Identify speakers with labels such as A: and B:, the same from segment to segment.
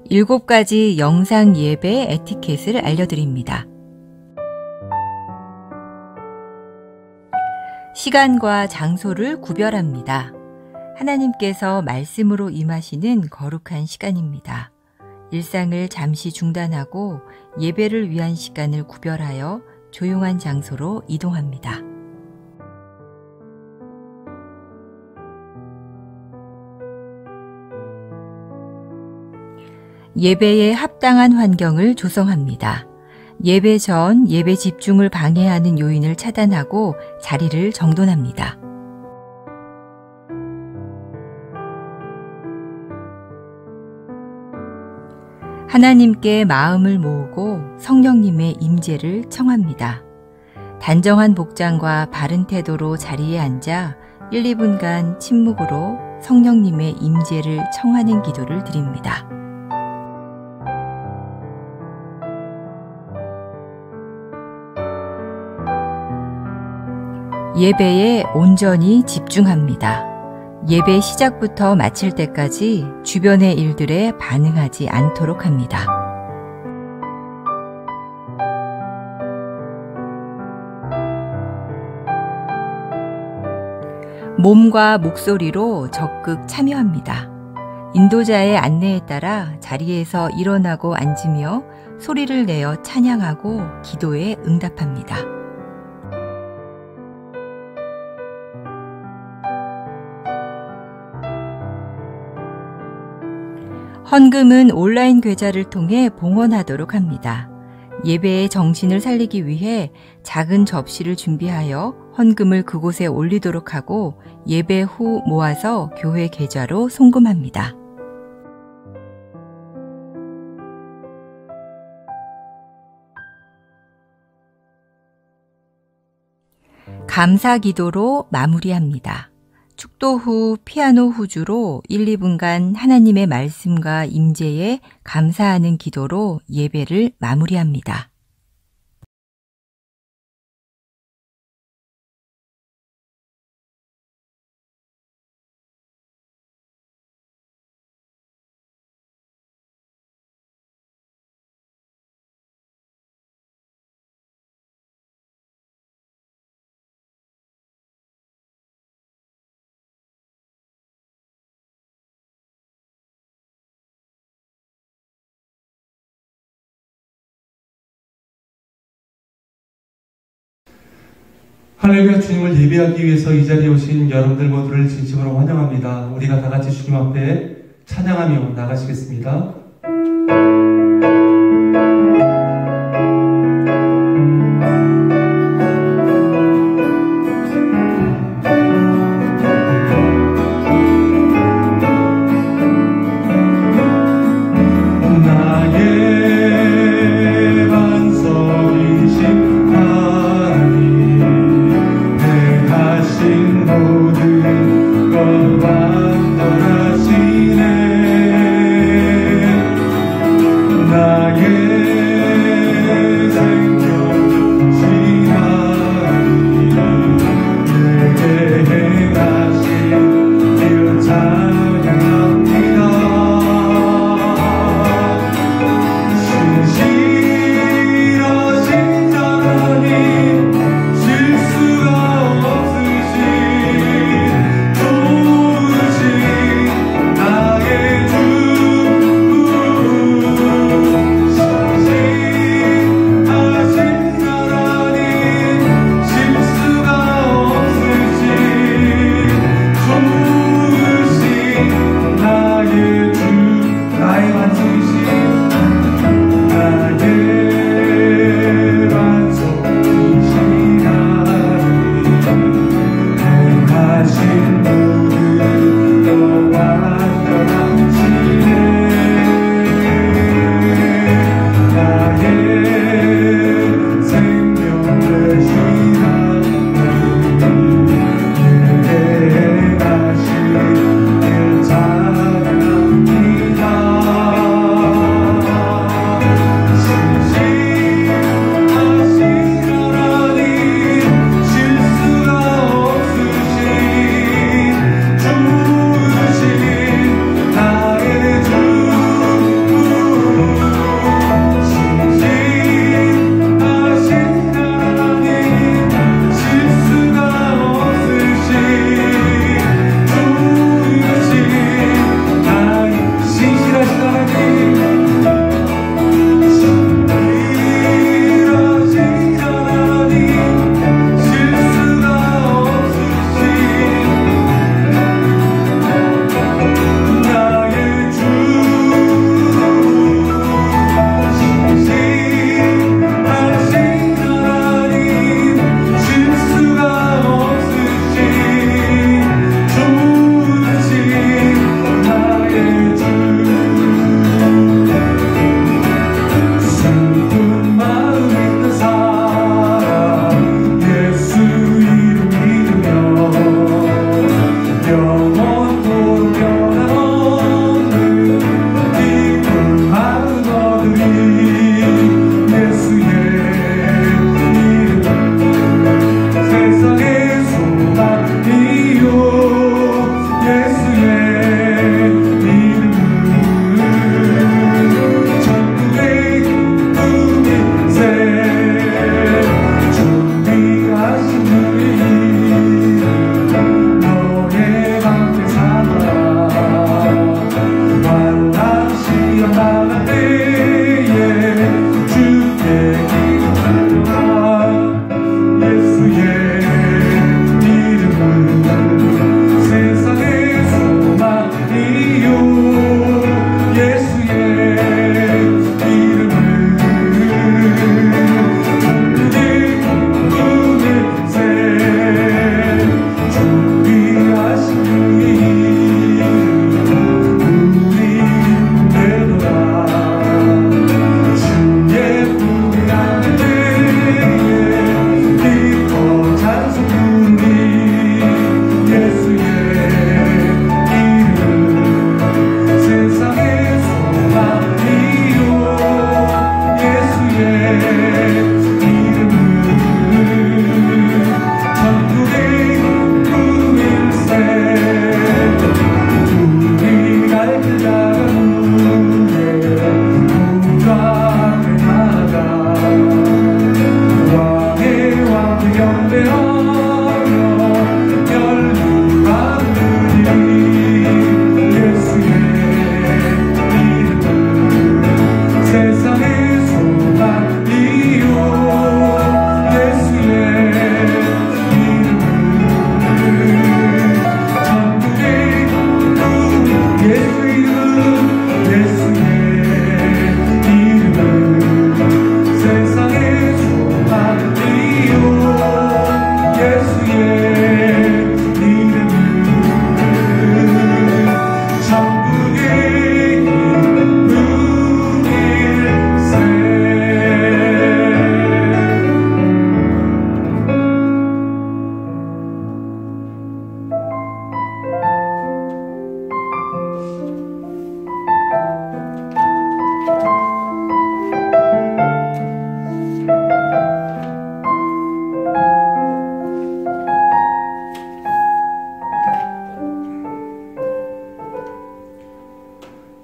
A: 7가지 영상 예배 에티켓을 알려드립니다. 시간과 장소를 구별합니다. 하나님께서 말씀으로 임하시는 거룩한 시간입니다. 일상을 잠시 중단하고 예배를 위한 시간을 구별하여 조용한 장소로 이동합니다. 예배에 합당한 환경을 조성합니다. 예배 전 예배 집중을 방해하는 요인을 차단하고 자리를 정돈합니다. 하나님께 마음을 모으고 성령님의 임재를 청합니다. 단정한 복장과 바른 태도로 자리에 앉아 1, 2분간 침묵으로 성령님의 임재를 청하는 기도를 드립니다. 예배에 온전히 집중합니다. 예배 시작부터 마칠 때까지 주변의 일들에 반응하지 않도록 합니다. 몸과 목소리로 적극 참여합니다. 인도자의 안내에 따라 자리에서 일어나고 앉으며 소리를 내어 찬양하고 기도에 응답합니다. 헌금은 온라인 계좌를 통해 봉헌하도록 합니다. 예배의 정신을 살리기 위해 작은 접시를 준비하여 헌금을 그곳에 올리도록 하고 예배 후 모아서 교회 계좌로 송금합니다. 감사 기도로 마무리합니다. 축도 후 피아노 후주로 1, 2분간 하나님의 말씀과 임재에 감사하는 기도로 예배를 마무리합니다.
B: 할렐루야. 주님을 예배하기 위해서 이 자리에 오신 여러분들 모두를 진심으로 환영합니다. 우리가 다 같이 주님 앞에 찬양하며 나가시겠습니다.
C: 완전하시네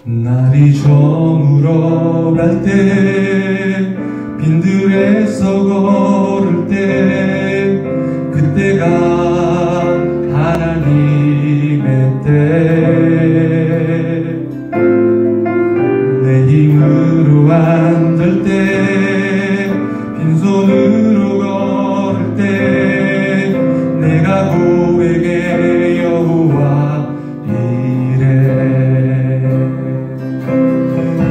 B: 날이 저물어 갈 때 빈들에서 걸을 때 그때가 하나님의 때 내 힘으로 안 될 때 빈손으로 걸을 때 내가 고백해 여호와 이래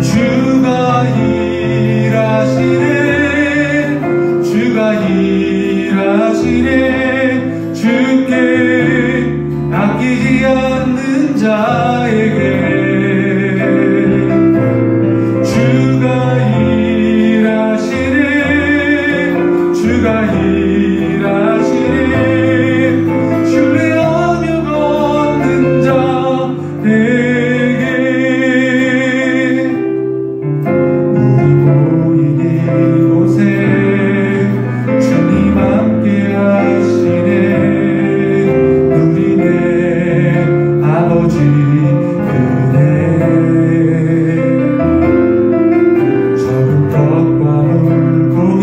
B: 주가 일하시네 주가 일하시네 주께 아끼지 않는 자에게 주가 일하시네 주가 일하시네 신뢰하며 걷는 자에게 우리 모인 이곳에 주님 함께 하시네 누리네 아버지 은혜 적은 떡과 물고기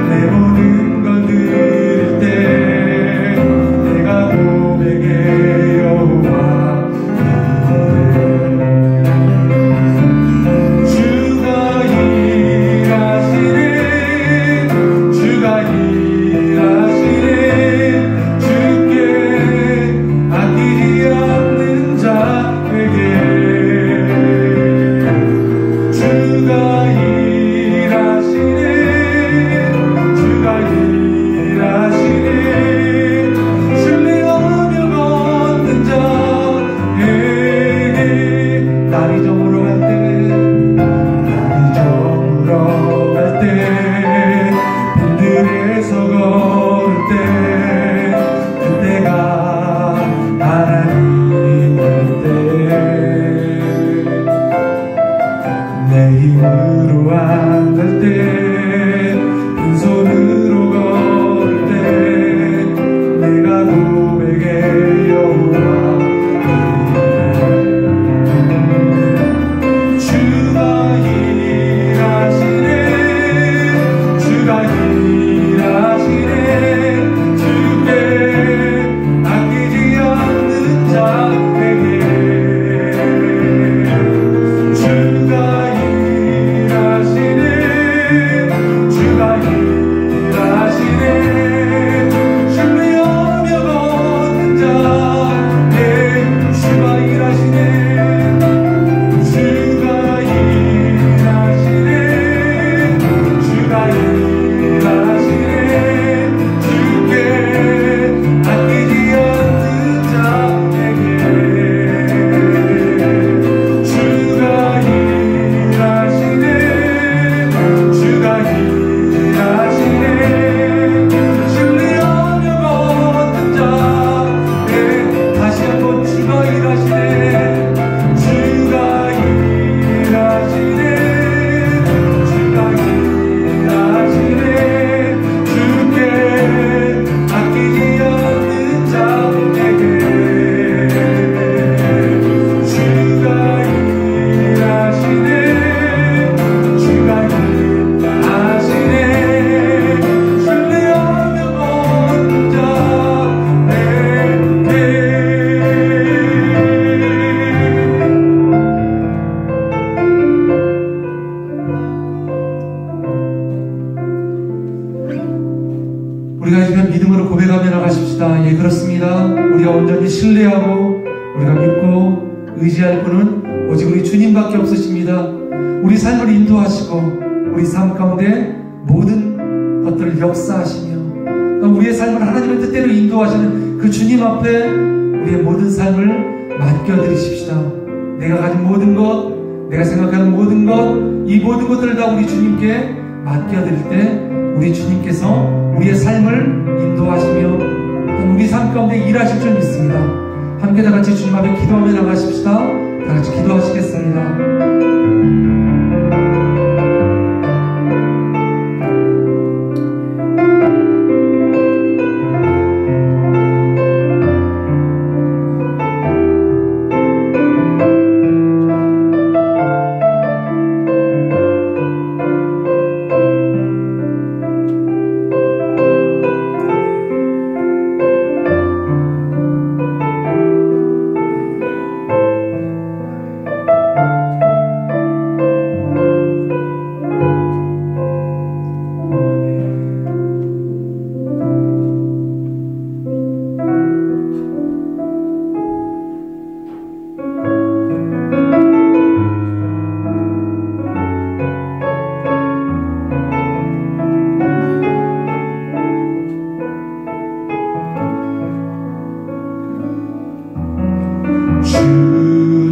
B: 내 모든 걸 드릴 때 내가 고백해 여호와 주가 일하시네 주가 일하시네 주께 아끼지 않는 자에게 주가 일하시네 주가 일하시네 신뢰하며 걷는 자에게 날이 저물어 갈 때 날이 저물어 갈 때 빈들에서 걸을 때 그때가 하나님의 때 내 힘으로 안 될 때 빈손으로 걸을 때 내가 고백해 여호와 주가 일하시네 주가 일하시네 주께 아끼지 않는 자에게 주가 일하시네 주가 일하시네 신뢰하며 걷는 자에 주가 일하시네 주가 일하시네 주가 일하시네 주께 아끼지 않는 자에게 주가 일하시네 주가 일하시네 신뢰하며 걷는 자에 다시 한번 주가 일하시네 주가 일하시네 주가 일하시네 주께 아끼지 않는 자에게 주가 일하시네 주가 일하시네 신뢰하며 걷는 자에게 우리가 지금 믿음으로 고백하며 나가십시다. 예, 그렇습니다. 우리가 온전히 신뢰하고 우리가 믿고 의지할 분은 오직 우리 주님밖에 없으십니다. 우리 삶을 인도하시고 우리 삶 가운데 모든 것들을 역사하시며 우리의 삶을 하나님의 뜻대로 인도하시는 그 주님 앞에 우리의 모든 삶을 맡겨드리십시다. 내가 가진 모든 것, 내가 생각하는 모든 것, 이 모든 것들을 다 우리 주님께 맡겨드릴 때 우리 주님께서 우리의 삶을 인도하시며 우리 삶 가운데 일하실 줄 믿습니다. 함께 다 같이 주님 앞에 기도하며 나가십시다. 다 같이 기도하시겠습니다.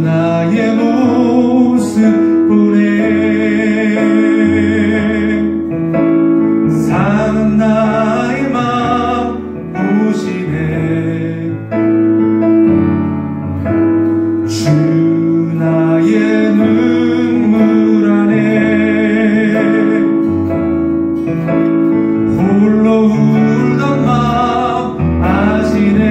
B: 나의 모습 보네 사는 나의 맘 보시네 주 나의 눈물 안에 홀로 울던 맘 아시네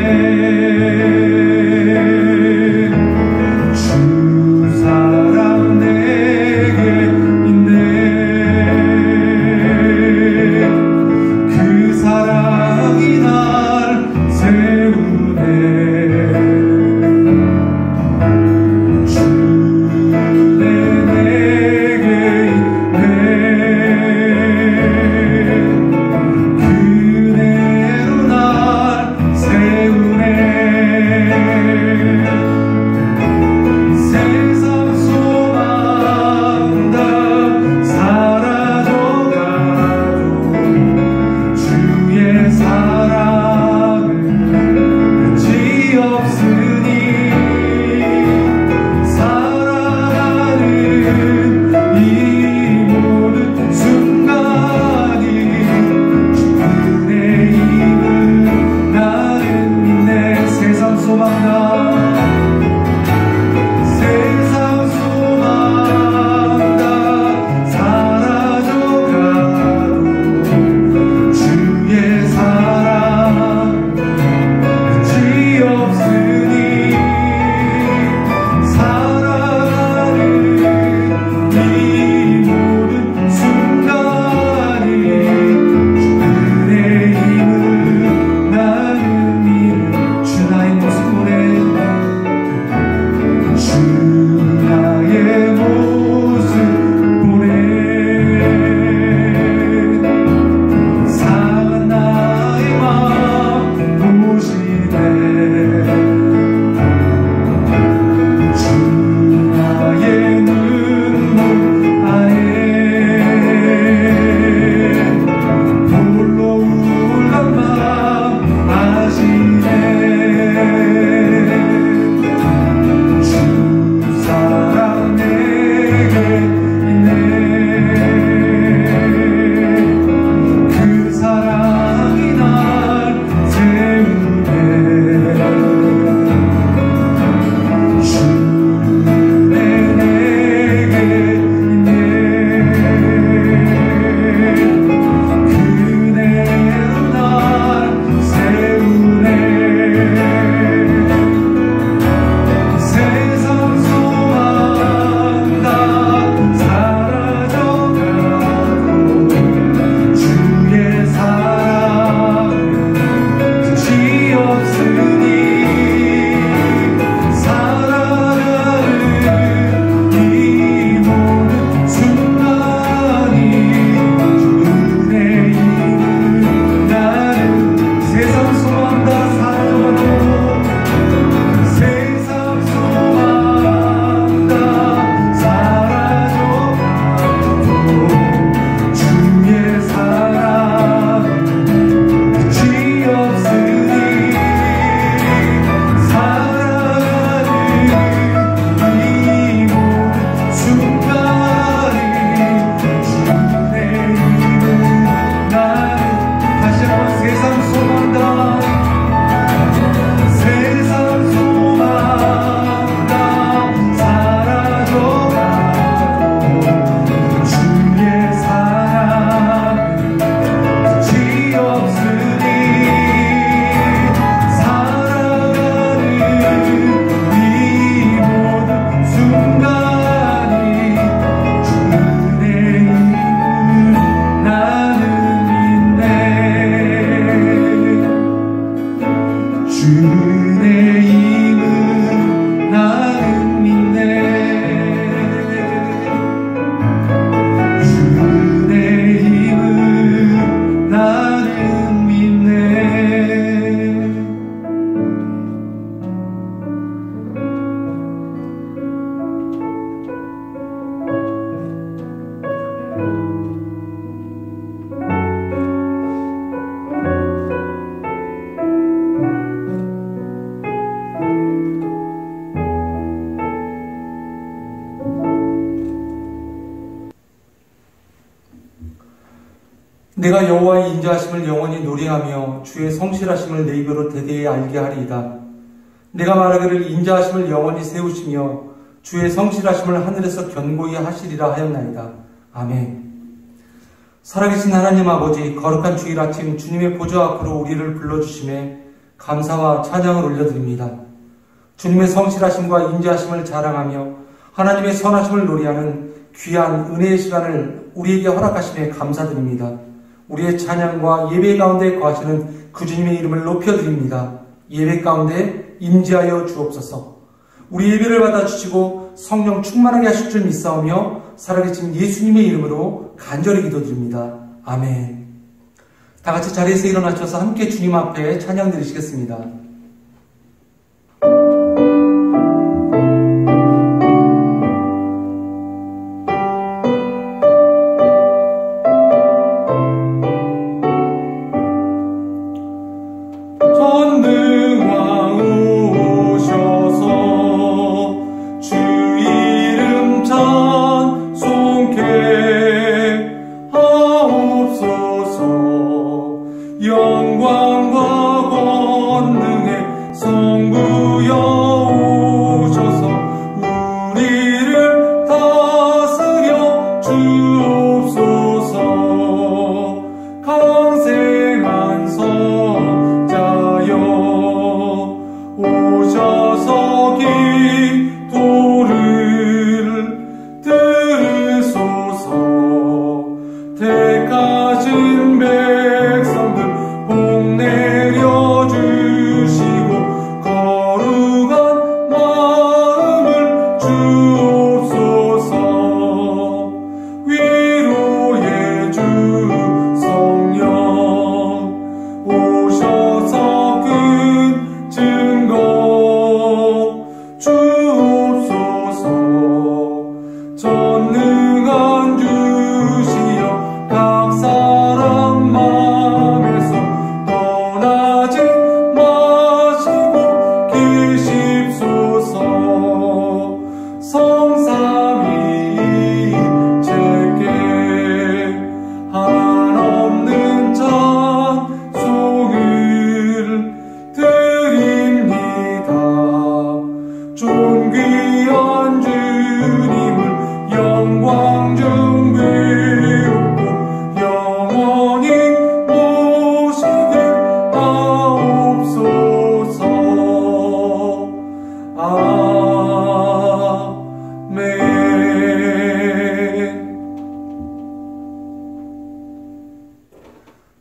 B: 내가 여호와의 인자하심을 영원히 노래하며 주의 성실하심을 내 입으로 대대히 알게 하리이다. 내가 말하기를 인자하심을 영원히 세우시며 주의 성실하심을 하늘에서 견고히 하시리라 하였나이다. 아멘. 살아계신 하나님 아버지, 거룩한 주일 아침 주님의 보좌 앞으로 우리를 불러주심에 감사와 찬양을 올려드립니다. 주님의 성실하심과 인자하심을 자랑하며 하나님의 선하심을 노래하는 귀한 은혜의 시간을 우리에게 허락하심에 감사드립니다. 우리의 찬양과 예배 가운데 거하시는 그 주님의 이름을 높여드립니다. 예배 가운데 임재하여 주옵소서. 우리 예배를 받아주시고 성령 충만하게 하실 줄 믿사오며 살아계신 예수님의 이름으로 간절히 기도드립니다. 아멘. 다 같이 자리에서 일어나셔서 함께 주님 앞에 찬양 드리시겠습니다.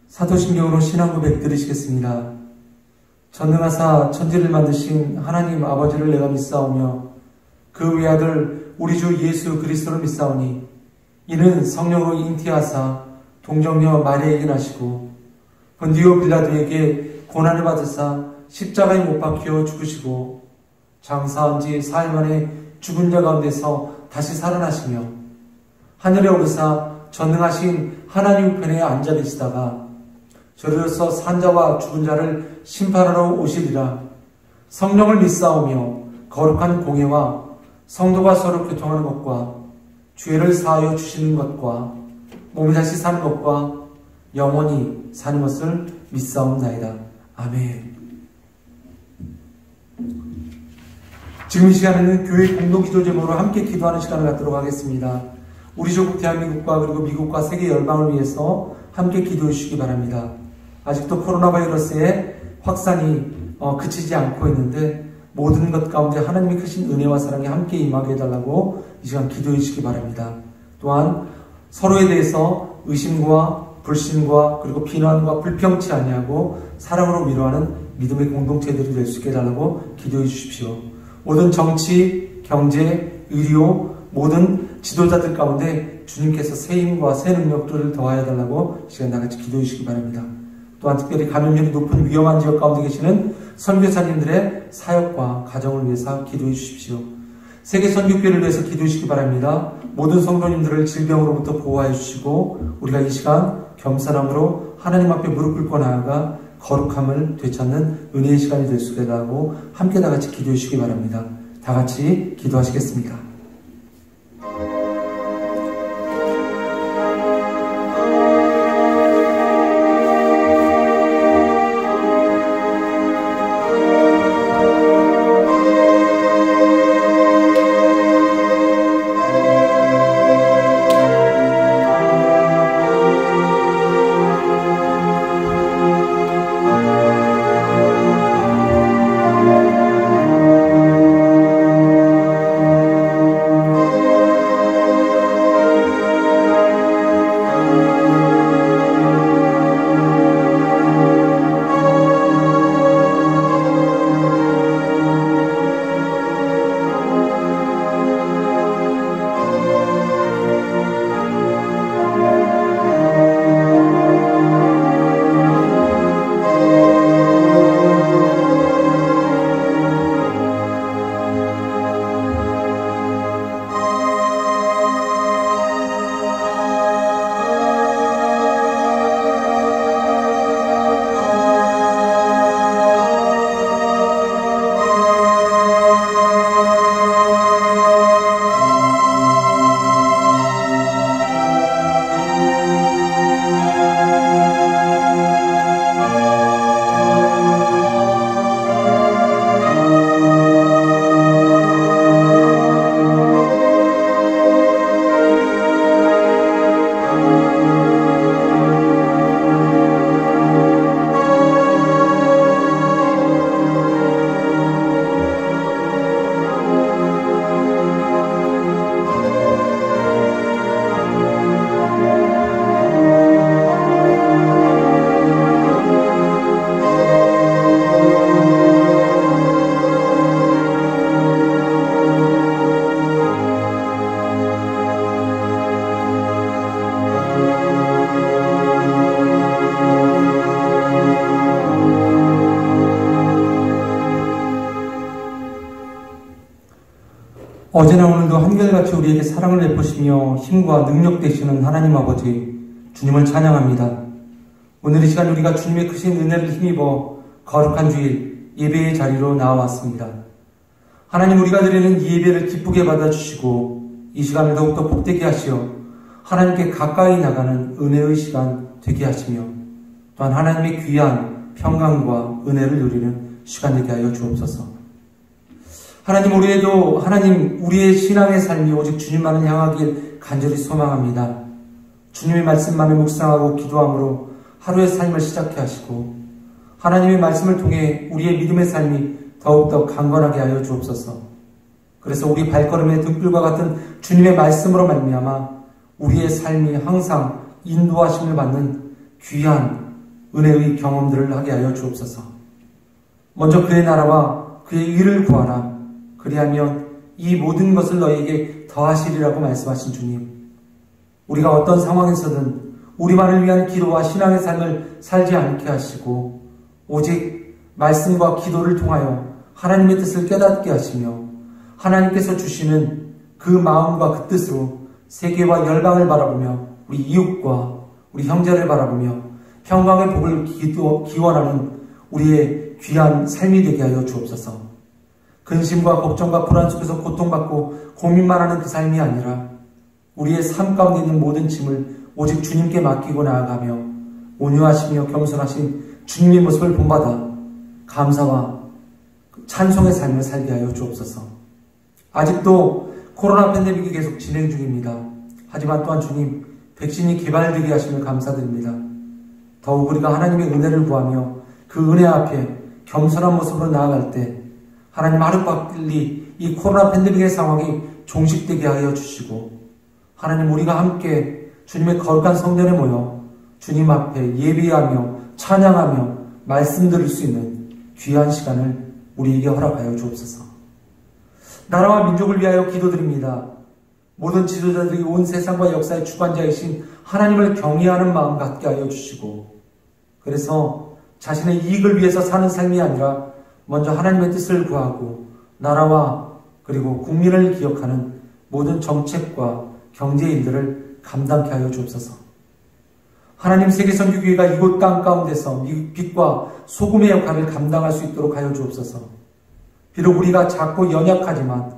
B: 사도신경으로 신앙 고백 드리시겠습니다. 전능하사 천지를 만드신 하나님 아버지를 내가 믿사오며 그 외아들 우리 주 예수 그리스도를 믿사오니 이는 성령으로 잉태하사 동정녀 마리아에게 나시고 본디오 빌라도에게 고난을 받으사 십자가에 못 박혀 죽으시고 장사한 지 4일 만에 죽은 자 가운데서 다시 살아나시며 하늘에 오르사 전능하신 하나님 우편에 앉아 계시다가 저리로서 산자와 죽은 자를 심판하러 오시리라. 성령을 믿사오며 거룩한 공예와 성도가 서로 교통하는 것과 죄를 사하여 주시는 것과 몸이 다시 사는 것과 영원히 사는 것을 믿사옵나이다. 아멘. 지금 이 시간에는 교회 공동기도 제목으로 함께 기도하는 시간을 갖도록 하겠습니다. 우리 조국 대한민국과 그리고 미국과 세계 열방을 위해서 함께 기도해 주시기 바랍니다. 아직도 코로나 바이러스의 확산이 그치지 않고 있는데 모든 것 가운데 하나님의 크신 은혜와 사랑이 함께 임하게 해달라고 이 시간 기도해 주시기 바랍니다. 또한 서로에 대해서 의심과 불신과 그리고 비난과 불평치 아니하고 사랑으로 위로하는 믿음의 공동체들이 될 수 있게 해달라고 기도해 주십시오. 모든 정치, 경제, 의료 모든 지도자들 가운데 주님께서 새 힘과 새 능력들을 더하여 달라고 이 시간 나같이 기도해 주시기 바랍니다. 또한 특별히 감염률이 높은 위험한 지역 가운데 계시는 선교사님들의 사역과 가정을 위해서 기도해 주십시오. 세계 선교교회를 위해서 기도해 주시기 바랍니다. 모든 성도님들을 질병으로부터 보호하여 주시고 우리가 이 시간 겸손함으로 하나님 앞에 무릎 꿇고 나아가 거룩함을 되찾는 은혜의 시간이 될 수 있게 하고 함께 다 같이 기도해 주시기 바랍니다. 다 같이 기도하시겠습니다.
C: 어제나 오늘도 한결같이 우리에게 사랑을 베푸시며 힘과 능력 되시는 하나님 아버지, 주님을 찬양합니다. 오늘 이 시간 우리가 주님의 크신 은혜를 힘입어 거룩한 주일 예배의 자리로 나와왔습니다. 하나님, 우리가 드리는 이 예배를 기쁘게 받아주시고 이 시간을 더욱더 복되게 하시어 하나님께 가까이 나가는 은혜의 시간 되게 하시며 또한 하나님의 귀한 평강과 은혜를 누리는 시간 되게 하여 주옵소서. 하나님, 우리의 신앙의 삶이 오직 주님만을 향하길 간절히 소망합니다. 주님의 말씀만을 묵상하고 기도함으로 하루의 삶을 시작해 하시고 하나님의 말씀을 통해 우리의 믿음의 삶이 더욱더 강건하게 하여 주옵소서. 그래서 우리 발걸음의 등불과 같은 주님의 말씀으로 말미암아 우리의 삶이 항상 인도하심을 받는 귀한 은혜의 경험들을 하게 하여 주옵소서. 먼저 그의 나라와 그의 의를 구하라. 그리하면 이 모든 것을 너희에게 더하시리라고 말씀하신 주님, 우리가 어떤 상황에서든 우리만을 위한 기도와 신앙의 삶을 살지 않게 하시고 오직 말씀과 기도를 통하여 하나님의 뜻을 깨닫게 하시며 하나님께서 주시는 그 마음과 그 뜻으로 세계와 열방을 바라보며 우리 이웃과 우리 형제를 바라보며 평강의 복을 기원하는 우리의 귀한 삶이 되게 하여 주옵소서. 근심과 걱정과 불안 속에서 고통받고 고민만 하는 그 삶이 아니라 우리의 삶 가운데 있는 모든 짐을 오직 주님께 맡기고 나아가며 온유하시며 겸손하신 주님의 모습을 본받아 감사와 찬송의 삶을 살게 하여 주옵소서. 아직도 코로나 팬데믹이 계속 진행 중입니다. 하지만 또한 주님, 백신이 개발되게 하심을 감사드립니다. 더욱 우리가 하나님의 은혜를 구하며 그 은혜 앞에 겸손한 모습으로 나아갈 때 하나님, 하루빨리 이 코로나 팬데믹의 상황이 종식되게 하여 주시고 하나님, 우리가 함께 주님의 거룩한 성전에 모여 주님 앞에 예배하며 찬양하며 말씀 드릴 수 있는 귀한 시간을 우리에게 허락하여 주옵소서. 나라와 민족을 위하여 기도드립니다. 모든 지도자들이 온 세상과 역사의 주관자이신 하나님을 경외하는 마음 갖게 하여 주시고 그래서 자신의 이익을 위해서 사는 삶이 아니라 먼저 하나님의 뜻을 구하고 나라와 그리고 국민을 기억하는 모든 정책과 경제 일들을 감당케 하여 주옵소서. 하나님, 세계선교교회가 이곳 땅 가운데서 빛과 소금의 역할을 감당할 수 있도록 하여 주옵소서. 비록 우리가 작고 연약하지만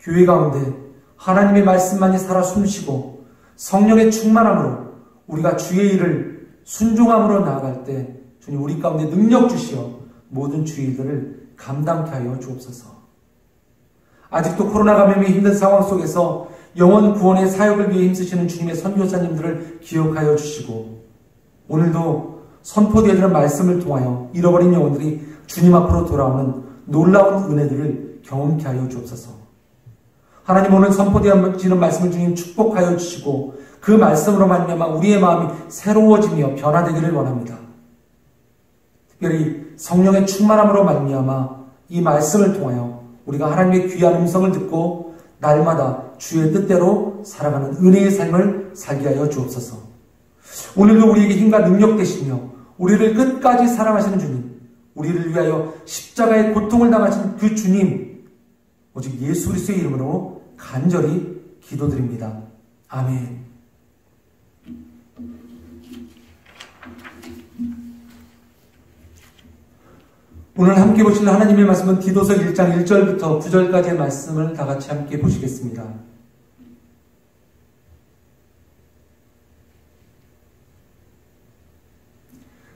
C: 교회 가운데 하나님의 말씀만이 살아 숨쉬고 성령의 충만함으로 우리가 주의 일을 순종함으로 나아갈 때 주님, 우리 가운데 능력 주시어 모든 주의 일들을 감당케 하여 주옵소서. 아직도 코로나 감염이 힘든 상황 속에서 영혼 구원의 사역을 위해 힘쓰시는 주님의 선교사님들을 기억하여 주시고 오늘도 선포되어지는 말씀을 통하여 잃어버린 영혼들이 주님 앞으로 돌아오는 놀라운 은혜들을 경험케 하여 주옵소서. 하나님, 오늘 선포되어지는 말씀을 주님 축복하여 주시고 그 말씀으로 말미암아 우리의 마음이 새로워지며 변화되기를 원합니다. 특별히 성령의 충만함으로 말미암아 이 말씀을 통하여 우리가 하나님의 귀한 음성을 듣고 날마다 주의 뜻대로 살아가는 은혜의 삶을 살게 하여 주옵소서. 오늘도 우리에게 힘과 능력 되시며 우리를 끝까지 사랑하시는 주님, 우리를 위하여 십자가의 고통을 당하신 그 주님, 오직 예수 그리스도의 이름으로 간절히 기도드립니다. 아멘. 오늘 함께 보실 하나님의 말씀은 디도서 1장 1절부터 9절까지의 말씀을 다 같이 함께 보시겠습니다.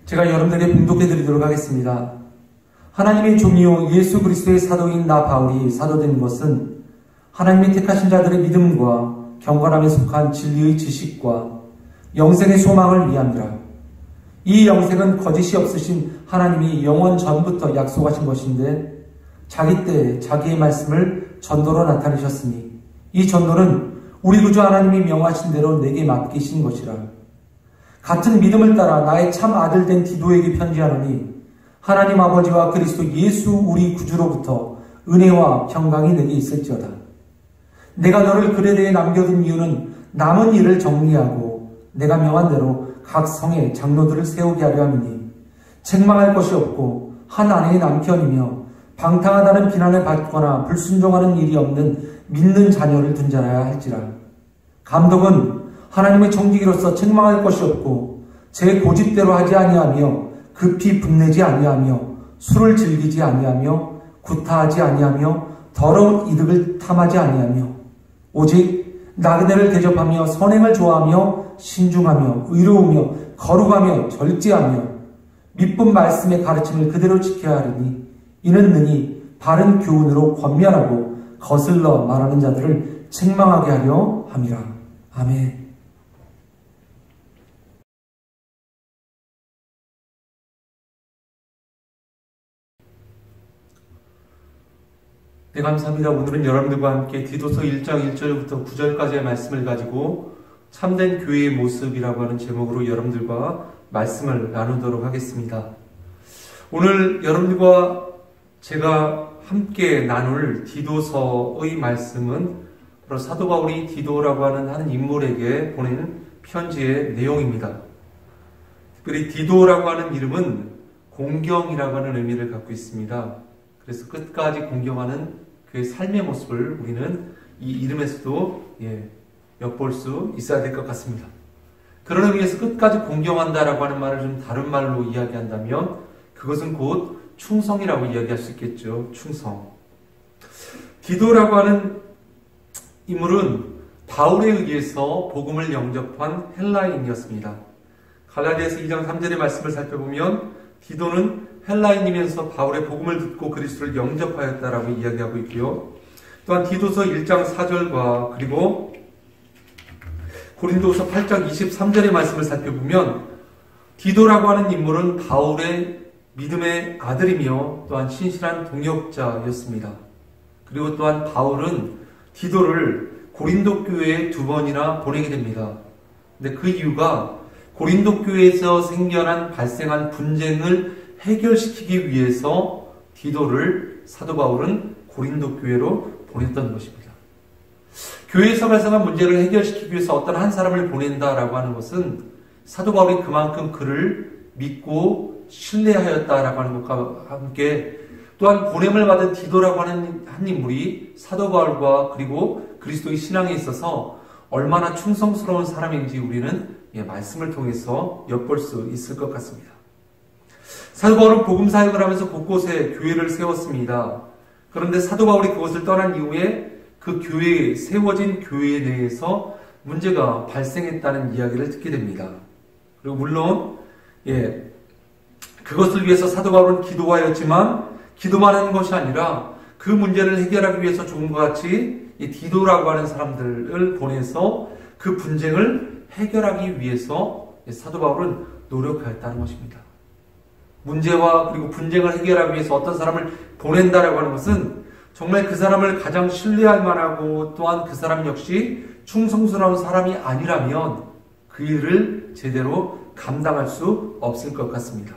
C: 제가 여러분들에게 봉독해 드리도록 하겠습니다. 하나님의 종이요 예수 그리스도의 사도인 나 바울이 사도된 것은 하나님의 택하신 자들의 믿음과 경건함에 속한 진리의 지식과 영생의 소망을 위함이라. 이 영생은 거짓이 없으신 하나님이 영원 전부터 약속하신 것인데 자기 때에 자기의 말씀을 전도로 나타내셨으니 이 전도는 우리 구주 하나님이 명하신 대로 내게 맡기신 것이라. 같은 믿음을 따라 나의 참 아들 된 디도에게 편지하노니 하나님 아버지와 그리스도 예수 우리 구주로부터 은혜와 평강이 내게 있을지어다. 내가 너를 글에 대해 남겨둔 이유는 남은 일을 정리하고 내가 명한 대로 각 성에 장로들을 세우게 하려 함이니 책망할 것이 없고 한 아내의 남편이며 방탕하다는 비난을 받거나 불순종하는 일이 없는 믿는 자녀를 둔 자라야 할지라. 감독은 하나님의 청지기로서 책망할 것이 없고 제 고집대로 하지 아니하며 급히 분내지 아니하며 술을 즐기지 아니하며 구타하지 아니하며 더러운 이득을 탐하지 아니하며 오직 나그네를 대접하며 선행을 좋아하며 신중하며 의로우며 거룩하며 절제하며 믿분 말씀의 가르침을 그대로 지켜야 하리니 이는 능히 바른 교훈으로 권면하고 거슬러 말하는 자들을 책망하게 하려 함이라. 아멘. 네, 감사합니다. 오늘은 여러분들과 함께 디도서 1장 1절부터 9절까지의 말씀을 가지고 참된 교회의 모습이라고 하는 제목으로 여러분들과 말씀을 나누도록 하겠습니다. 오늘 여러분들과 제가 함께 나눌 디도서의 말씀은 바로 사도 바울이 디도라고 하는 한 인물에게 보낸 편지의 내용입니다. 특별히 디도라고 하는 이름은 공경이라고 하는 의미를 갖고 있습니다. 그래서 끝까지 공경하는 그의 삶의 모습을 우리는 이 이름에서도 엿볼 수 있어야 될 것 같습니다. 그런 의미에서 끝까지 공경한다라고 하는 말을 좀 다른 말로 이야기한다면 그것은 곧 충성이라고 이야기할 수 있겠죠. 충성. 디도라고 하는 인물은 바울에 의해서 복음을 영접한 헬라인이었습니다. 갈라디아서 2장 3절의 말씀을 살펴보면 디도는 헬라인이면서 바울의 복음을 듣고 그리스도를 영접하였다라고 이야기하고 있고요. 또한 디도서 1장 4절과 그리고 고린도서 8장 23절의 말씀을 살펴보면 디도라고 하는 인물은 바울의 믿음의 아들이며 또한 신실한 동역자였습니다. 그리고 또한 바울은 디도를 고린도 교회에 2번이나 보내게 됩니다. 근데 그 이유가 고린도 교회에서 발생한 분쟁을 해결시키기 위해서 디도를 사도 바울은 고린도 교회로 보냈던 것입니다. 교회에서 발생한 문제를 해결시키기 위해서 어떤 한 사람을 보낸다라고 하는 것은 사도 바울이 그만큼 그를 믿고 신뢰하였다라고 하는 것과 함께 또한 보냄을 받은 디도라고 하는 한 인물이 사도 바울과 그리고 그리스도의 신앙에 있어서 얼마나 충성스러운 사람인지 우리는 말씀을 통해서 엿볼 수 있을 것 같습니다. 사도 바울은 복음 사역을 하면서 곳곳에 교회를 세웠습니다. 그런데 사도 바울이 그것을 떠난 이후에 그 교회에 세워진 교회 내에서 문제가 발생했다는 이야기를 듣게 됩니다. 그리고 물론 그것을 위해서 사도 바울은 기도하였지만 기도만 하는 것이 아니라 그 문제를 해결하기 위해서 조금과 같이 이 디도라고 하는 사람들을 보내서 그 분쟁을 해결하기 위해서 사도 바울은 노력하였다는 것입니다. 문제와 그리고 분쟁을 해결하기 위해서 어떤 사람을 보낸다라고 하는 것은 정말 그 사람을 가장 신뢰할 만하고 또한 그 사람 역시 충성스러운 사람이 아니라면 그 일을 제대로 감당할 수 없을 것 같습니다.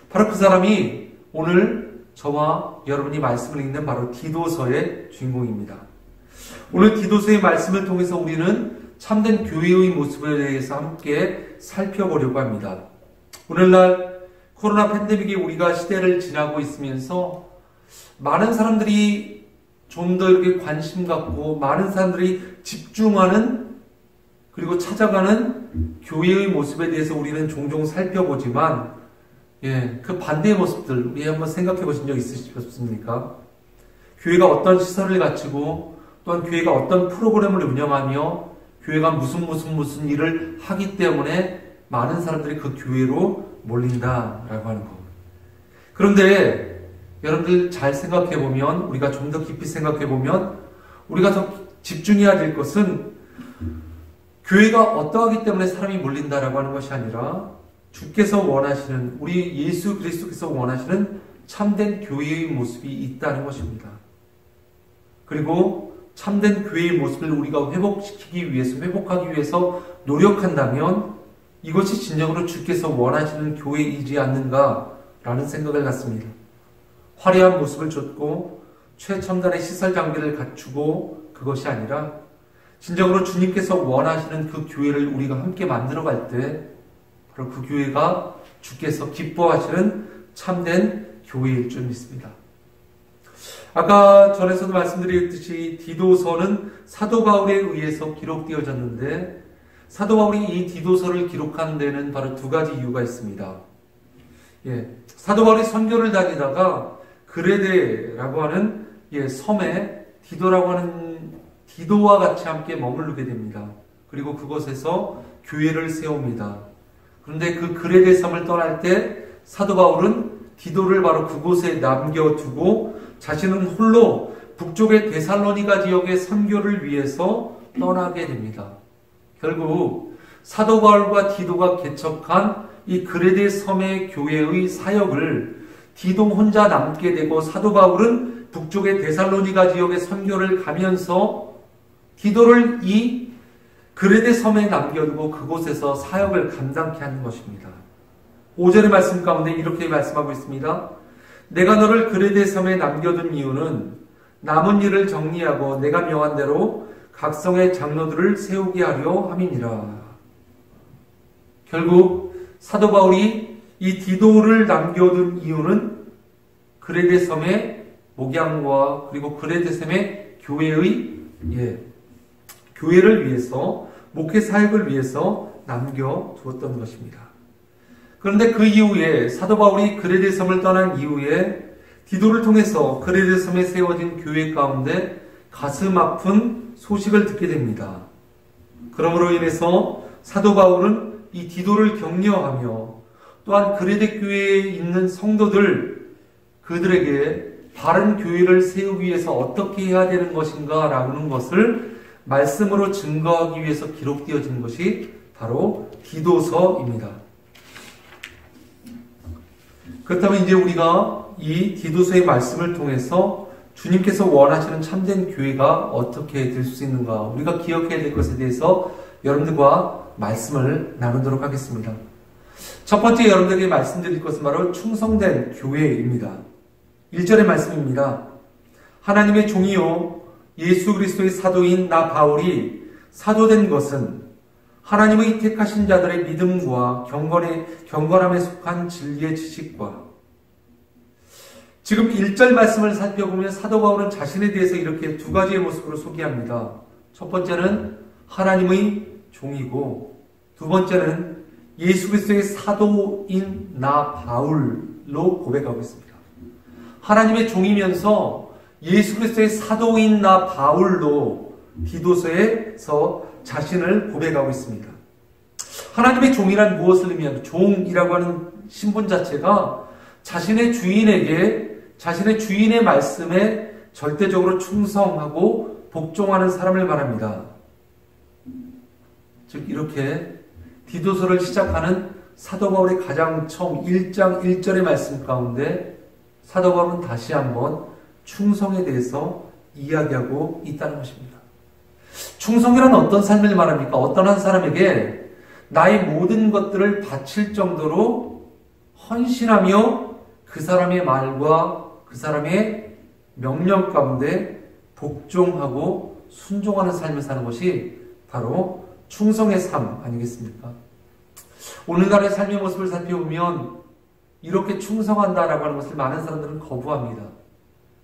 C: 바로 그 사람이 오늘 저와 여러분이 말씀을 읽는 바로 디도서의 주인공입니다. 오늘 디도서의 말씀을 통해서 우리는 참된 교회의 모습에 대해서 함께 살펴보려고 합니다. 오늘날 코로나 팬데믹이 우리가 시대를 지나고 있으면서 많은 사람들이 좀 더 이렇게 관심 갖고 많은 사람들이 집중하는 그리고 찾아가는 교회의 모습에 대해서 우리는 종종 살펴보지만 그 반대의 모습들 우리 한번 생각해 보신 적 있으십니까? 교회가 어떤 시설을 갖추고 또한 교회가 어떤 프로그램을 운영하며 교회가 무슨 일을 하기 때문에 많은 사람들이 그 교회로 몰린다라고 하는 것. 그런데 여러분들 잘 생각해보면 우리가 좀 더 깊이 생각해보면 우리가 더 집중해야 될 것은 교회가 어떠하기 때문에 사람이 몰린다라고 하는 것이 아니라 주께서 원하시는 우리 예수 그리스도께서 원하시는 참된 교회의 모습이 있다는 것입니다. 그리고 참된 교회의 모습을 우리가 회복하기 위해서 노력한다면 이것이 진정으로 주께서 원하시는 교회이지 않는가라는 생각을 갖습니다. 화려한 모습을 좇고 최첨단의 시설 장비를 갖추고 그것이 아니라 진정으로 주님께서 원하시는 그 교회를 우리가 함께 만들어갈 때 바로 그 교회가 주께서 기뻐하시는 참된 교회일 줄 믿습니다.
B: 아까 전에서도 말씀드렸듯이 디도서는 사도 바울에 의해서 기록되어졌는데 사도 바울이 이 디도서를 기록한 데는 바로 두 가지 이유가 있습니다. 사도 바울이 선교를 다니다가 그레데라고 하는 섬에 디도라고 하는 디도와 같이 함께 머무르게 됩니다. 그리고 그곳에서 교회를 세웁니다. 그런데 그 그레데 섬을 떠날 때 사도 바울은 디도를 바로 그곳에 남겨두고 자신은 홀로 북쪽의 데살로니가 지역의 선교를 위해서 떠나게 됩니다. 결국 사도 바울과 디도가 개척한 이 그레데 섬의 교회의 사역을 디도 혼자 남게 되고 사도 바울은 북쪽의 데살로니가 지역의 선교를 가면서 디도를 이 그레데 섬에 남겨두고 그곳에서 사역을 감당케 하는 것입니다. 5절의 말씀 가운데 이렇게 말씀하고 있습니다. 내가 너를 그레데 섬에 남겨둔 이유는 남은 일을 정리하고 내가 명한 대로 각성의 장로들을 세우게 하려 함이니라. 결국 사도 바울이 이 디도를 남겨둔 이유는 그레데 섬의 목양과 그리고 그레데 섬의 교회를 위해서 목회 사역을 위해서 남겨두었던 것입니다. 그런데 그 이후에 사도 바울이 그레데 섬을 떠난 이후에 디도를 통해서 그레데 섬에 세워진 교회 가운데 가슴 아픈 소식을 듣게 됩니다. 그러므로 인해서 사도 바울은 이 디도를 격려하며 또한 그레데 교회에 있는 성도들 그들에게 바른 교회를 세우기 위해서 어떻게 해야 되는 것인가 라는 것을 말씀으로 증거하기 위해서 기록되어진 것이 바로 디도서입니다. 그렇다면 이제 우리가 이 디도서의 말씀을 통해서 주님께서 원하시는 참된 교회가 어떻게 될 수 있는가 우리가 기억해야 될 것에 대해서 여러분들과 말씀을 나누도록 하겠습니다. 첫 번째 여러분들에게 말씀드릴 것은 바로 충성된 교회입니다. 1절의 말씀입니다. 하나님의 종이요 예수 그리스도의 사도인 나 바울이 사도된 것은 하나님의 택하신 자들의 믿음과 경건함에 속한 진리의 지식과 지금 1절 말씀을 살펴보면 사도 바울은 자신에 대해서 이렇게 두 가지의 모습으로 소개합니다. 첫 번째는 하나님의 종이고 두 번째는 예수 그리스도의 사도인 나 바울로 고백하고 있습니다. 하나님의 종이면서 예수 그리스도의 사도인 나 바울로 디도서에서 자신을 고백하고 있습니다. 하나님의 종이란 무엇을 의미하는 종이라고 하는 신분 자체가 자신의 주인의 말씀에 절대적으로 충성하고 복종하는 사람을 말합니다. 즉 이렇게 디도서를 시작하는 사도 바울의 가장 처음 1장 1절의 말씀 가운데 사도 바울은 다시 한번 충성에 대해서 이야기하고 있다는 것입니다. 충성이란 어떤 삶을 말합니까? 어떤 한 사람에게 나의 모든 것들을 바칠 정도로 헌신하며 그 사람의 말과 그 사람의 명령 가운데 복종하고 순종하는 삶을 사는 것이 바로 충성의 삶 아니겠습니까? 오늘날의 삶의 모습을 살펴보면 이렇게 충성한다라고 하는 것을 많은 사람들은 거부합니다.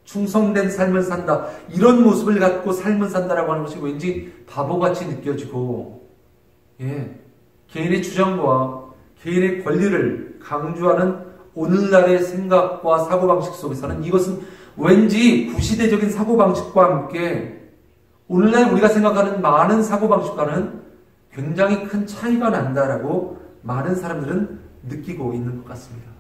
B: 충성된 삶을 산다. 이런 모습을 갖고 삶을 산다라고 하는 것이 왠지 바보같이 느껴지고 개인의 주장과 개인의 권리를 강조하는 오늘날의 생각과 사고방식 속에서는 이것은 왠지 구시대적인 사고방식과 함께 오늘날 우리가 생각하는 많은 사고방식과는 굉장히 큰 차이가 난다라고 많은 사람들은 느끼고 있는 것 같습니다.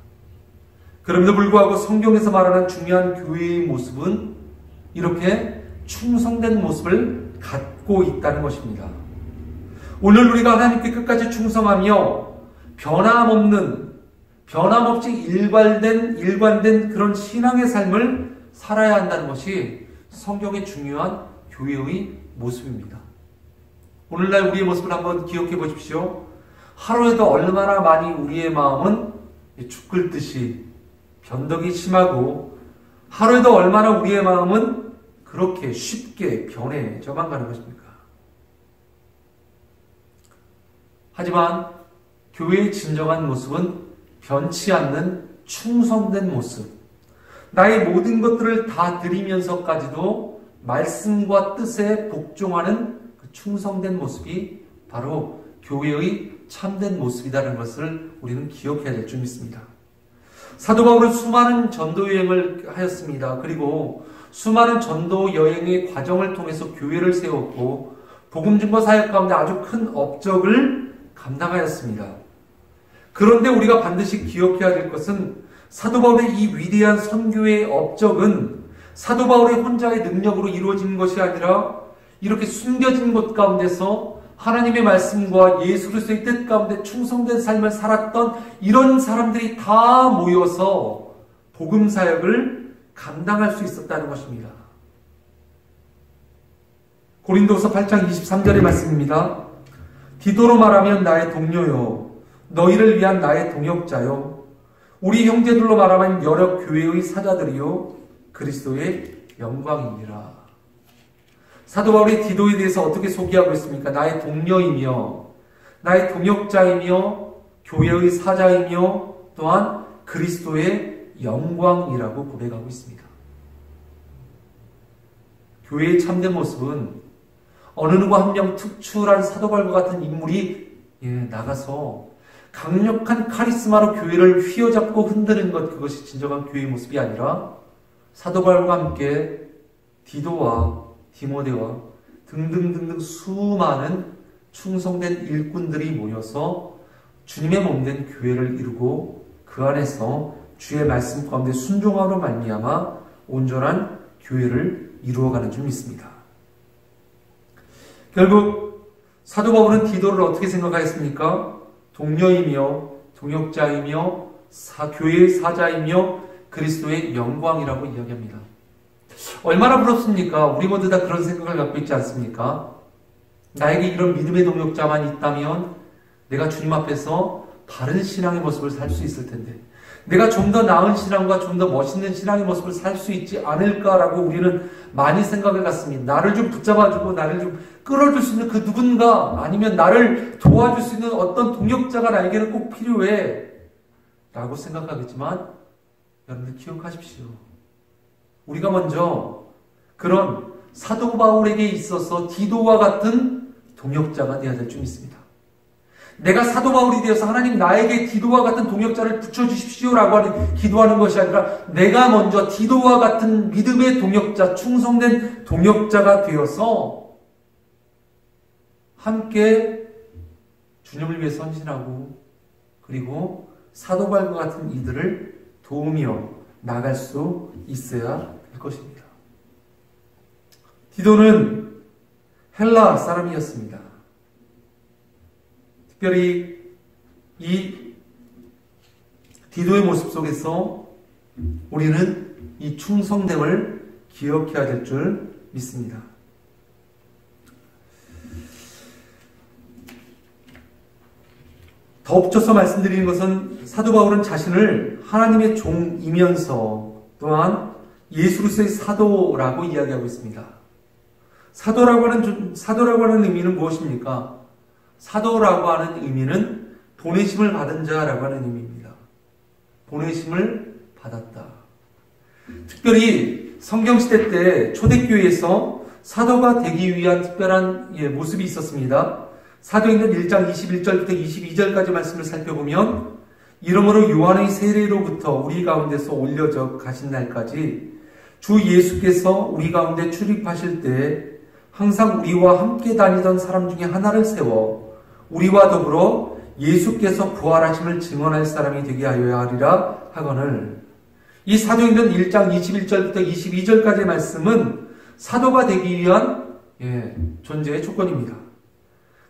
B: 그럼에도 불구하고 성경에서 말하는 중요한 교회의 모습은 이렇게 충성된 모습을 갖고 있다는 것입니다. 오늘 우리가 하나님께 끝까지 충성하며 변함없이 일관된 그런 신앙의 삶을 살아야 한다는 것이 성경의 중요한 교회의 모습입니다. 오늘날 우리의 모습을 한번 기억해 보십시오. 하루에도 얼마나 많이 우리의 마음은 죽글듯이 변덕이 심하고 하루에도 얼마나 우리의 마음은 그렇게 쉽게 변해져만 가는 것입니까? 하지만 교회의 진정한 모습은 변치 않는 충성된 모습.
C: 나의 모든 것들을 다 드리면서까지도 말씀과 뜻에 복종하는 그 충성된 모습이 바로 교회의 참된 모습이라는 것을 우리는 기억해야 될 줄 믿습니다. 사도 바울은 수많은 전도 여행을 하였습니다. 그리고 수많은 전도 여행의 과정을 통해서 교회를 세웠고 복음 증거 사역 가운데 아주 큰 업적을 감당하였습니다. 그런데 우리가 반드시 기억해야 될 것은 사도 바울의 이 위대한 선교의 업적은 사도 바울의 혼자의 능력으로 이루어진 것이 아니라 이렇게 숨겨진 곳 가운데서 하나님의 말씀과 예수 그리스도의 뜻 가운데 충성된 삶을 살았던 이런 사람들이 다 모여서 복음 사역을 감당할 수 있었다는 것입니다. 고린도서 8장 23절의 말씀입니다. 디도로 말하면 나의 동료요 너희를 위한 나의 동역자요 우리 형제들로 말하면 여러 교회의 사자들이요 그리스도의 영광이니라. 사도 바울이 디도에 대해서 어떻게 소개하고 있습니까? 나의 동료이며 나의 동역자이며 교회의 사자이며 또한 그리스도의 영광이라고 고백하고 있습니다. 교회의 참된 모습은 어느 누구 한 명 특출한 사도 바울과 같은 인물이 나가서 강력한 카리스마로 교회를 휘어잡고 흔드는 것, 그것이 진정한 교회의 모습이 아니라 사도 바울과 함께 디도와 디모데와 등등등등 수많은 충성된 일꾼들이 모여서 주님의 몸된 교회를 이루고 그 안에서 주의 말씀 가운데 순종함으로 말미암아 온전한 교회를 이루어가는 줄 믿습니다. 결국 사도 바울은 디도를 어떻게 생각하였습니까? 동료이며 동역자이며 교회의 사자이며 그리스도의 영광이라고 이야기합니다. 얼마나 부럽습니까? 우리 모두 다 그런 생각을 갖고 있지 않습니까? 나에게 이런 믿음의 동역자만 있다면 내가 주님 앞에서 바른 신앙의 모습을 살 수 있을 텐데 내가 좀 더 나은 신앙과 좀 더 멋있는 신앙의 모습을 살 수 있지 않을까라고 우리는 많이 생각을 갖습니다. 나를 좀 붙잡아주고 나를 좀 끌어줄 수 있는 그 누군가 아니면 나를 도와줄 수 있는 어떤 동역자가 나에게는 꼭 필요해 라고 생각하겠지만 여러분들 기억하십시오. 우리가 먼저 그런 사도 바울에게 있어서 디도와 같은 동역자가 되어야 될 줄 믿습니다. 내가 사도 바울이 되어서 하나님 나에게 디도와 같은 동역자를 붙여주십시오라고 기도하는 것이 아니라 내가 먼저 디도와 같은 믿음의 동역자, 충성된 동역자가 되어서 함께 주님을 위해 헌신하고 그리고 사도 바울과 같은 이들을 도우며 나갈 수 있어야 할 것입니다. 디도는 헬라 사람이었습니다. 특별히 이 디도의 모습 속에서 우리는 이 충성됨을 기억해야 될 줄 믿습니다. 덧붙여서 말씀드리는 것은 사도 바울은 자신을 하나님의 종이면서 또한 예수 그리스도의 사도라고 이야기하고 있습니다. 사도라고 하는 의미는 무엇입니까? 사도라고 하는 의미는 보내심을 받은 자라고 하는 의미입니다. 보내심을 받았다. 특별히 성경시대 때 초대교회에서 사도가 되기 위한 특별한 모습이 있었습니다. 사도행전 1장 21절부터 22절까지 말씀을 살펴보면 이러므로 요한의 세례로부터 우리 가운데서 올려져 가신 날까지 주 예수께서 우리 가운데 출입하실 때 항상 우리와 함께 다니던 사람 중에 하나를 세워 우리와 더불어 예수께서 부활하심을 증언할 사람이 되게 하여야 하리라 하거늘. 이 사도행전 1장 21절부터 22절까지의 말씀은 사도가 되기 위한 존재의 조건입니다.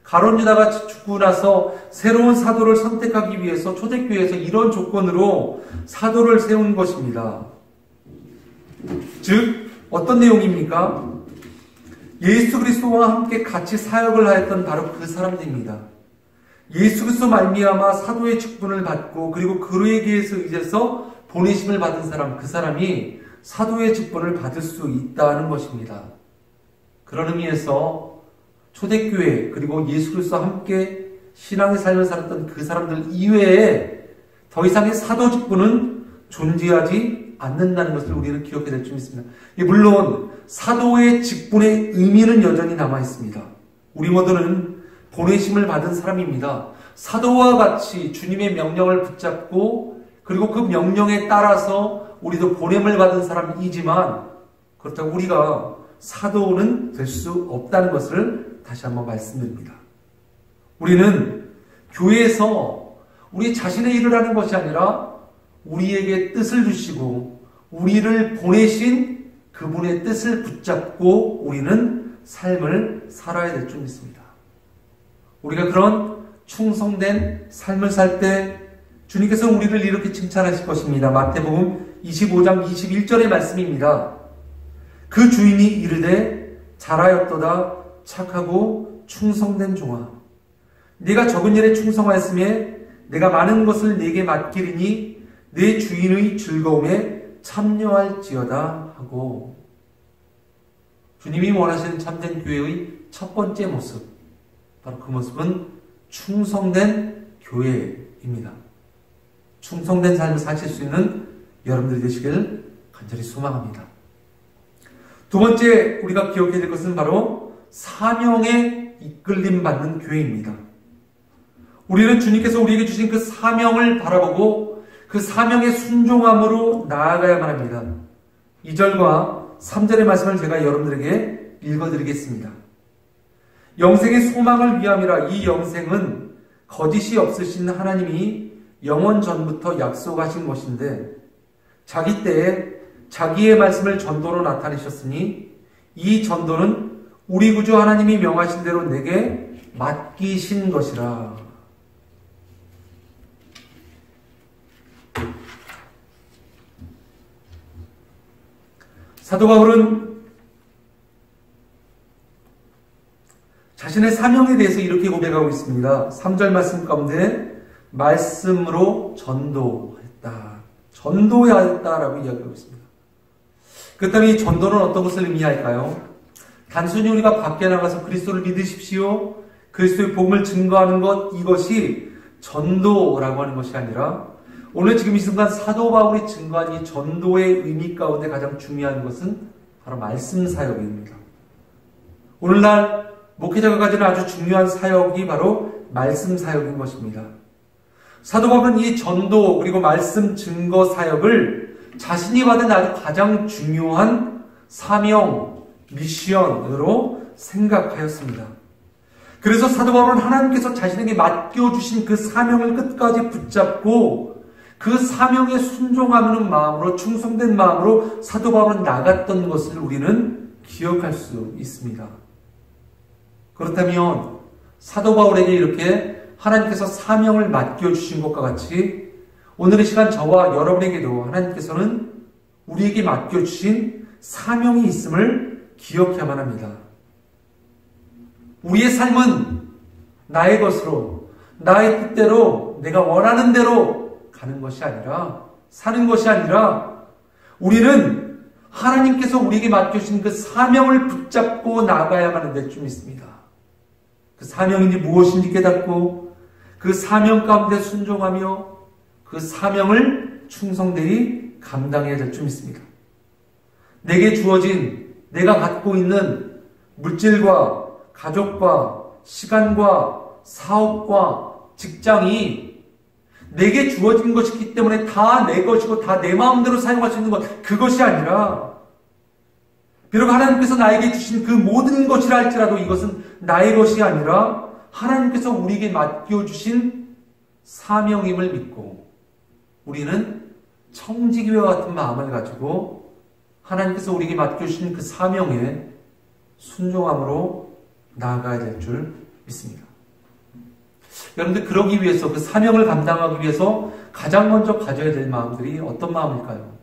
C: 가룟 유다가 죽고 나서 새로운 사도를 선택하기 위해서 초대교회에서 이런 조건으로 사도를 세운 것입니다. 즉 어떤 내용입니까? 예수 그리스도와 함께 같이 사역을 하였던 바로 그 사람들입니다. 예수 그리스도 말미암아 사도의 직분을 받고 그리고 그에게 의해서 보내심을 받은 사람, 그 사람이 사도의 직분을 받을 수 있다는 것입니다. 그런 의미에서 초대교회 그리고 예수 그리스도와 함께 신앙의 삶을 살았던 그 사람들 이외에 더 이상의 사도 직분은 존재하지 않는다는 것을 우리는 기억해야 될 점이 있습니다. 물론 사도의 직분의 의미는 여전히 남아 있습니다. 우리 모두는 보내심을 받은 사람입니다. 사도와 같이 주님의 명령을 붙잡고 그리고 그 명령에 따라서 우리도 보냄을 받은 사람이지만 그렇다고 우리가 사도는 될 수 없다는 것을 다시 한번 말씀드립니다. 우리는 교회에서 우리 자신의 일을 하는 것이 아니라 우리에게 뜻을 주시고 우리를 보내신 그분의 뜻을 붙잡고 우리는 삶을 살아야 될 줄 믿습니다. 우리가 그런 충성된 삶을 살 때 주님께서 우리를 이렇게 칭찬하실 것입니다. 마태복음 25장 21절의 말씀입니다. 그 주인이 이르되 잘하였도다 착하고 충성된 종아 네가 적은 일에 충성하였으며 내가 많은 것을 네게 맡기리니 내 주인의 즐거움에 참여할지어다 하고 주님이 원하시는 참된 교회의 첫 번째 모습 바로 그 모습은 충성된 교회입니다. 충성된 삶을 사실 수 있는 여러분들이 되시길 간절히 소망합니다. 두 번째 우리가 기억해야 될 것은 바로 사명에 이끌림 받는 교회입니다. 우리는 주님께서 우리에게 주신 그 사명을 바라보고 그 사명의 순종함으로 나아가야만 합니다. 2절과 3절의 말씀을 제가 여러분들에게 읽어드리겠습니다. 영생의 소망을 위함이라 이 영생은 거짓이 없으신 하나님이 영원 전부터 약속하신 것인데 자기 때에 자기의 말씀을 전도로 나타내셨으니 이 전도는 우리 구주 하나님이 명하신 대로 내게 맡기신 것이라. 사도 바울은 자신의 사명에 대해서 이렇게 고백하고 있습니다. 3절 말씀 가운데 말씀으로 전도했다. 전도했다라고 이야기하고 있습니다. 그렇다면 이 전도는 어떤 것을 의미할까요? 단순히 우리가 밖에 나가서 그리스도를 믿으십시오. 그리스도의 복음을 증거하는 것 이것이 전도라고 하는 것이 아니라 오늘 지금 이 순간 사도 바울이 증거한 이 전도의 의미 가운데 가장 중요한 것은 바로 말씀 사역입니다. 오늘날 목회자가 가지는 아주 중요한 사역이 바로 말씀 사역인 것입니다. 사도 바울은 이 전도 그리고 말씀 증거 사역을 자신이 받은 아주 가장 중요한 사명, 미션으로 생각하였습니다. 그래서 사도 바울은 하나님께서 자신에게 맡겨주신 그 사명을 끝까지 붙잡고 그 사명에 순종하는 마음으로 충성된 마음으로 사도 바울은 나갔던 것을 우리는 기억할 수 있습니다. 그렇다면 사도 바울에게 이렇게 하나님께서 사명을 맡겨주신 것과 같이 오늘의 시간 저와 여러분에게도 하나님께서는 우리에게 맡겨주신 사명이 있음을 기억해야만 합니다. 우리의 삶은 나의 것으로 나의 뜻대로 내가 원하는 대로 가는 것이 아니라 사는 것이 아니라 우리는 하나님께서 우리에게 맡겨주신 그 사명을 붙잡고 나가야만 될 줄 믿습니다. 그 사명인지 무엇인지 깨닫고 그 사명 가운데 순종하며 그 사명을 충성되이 감당해야 될 줄 믿습니다. 내게 주어진 내가 갖고 있는 물질과 가족과 시간과 사업과 직장이 내게 주어진 것이기 때문에 다 내 것이고 다 내 마음대로 사용할 수 있는 것 그것이 아니라 비록 하나님께서 나에게 주신 그 모든 것이라 할지라도 이것은 나의 것이 아니라 하나님께서 우리에게 맡겨주신 사명임을 믿고 우리는 청지기와 같은 마음을 가지고 하나님께서 우리에게 맡겨주신 그 사명에 순종함으로 나아가야 될 줄 믿습니다. 여러분들 그러기 위해서 그 사명을 감당하기 위해서 가장 먼저 가져야 될 마음들이 어떤 마음일까요?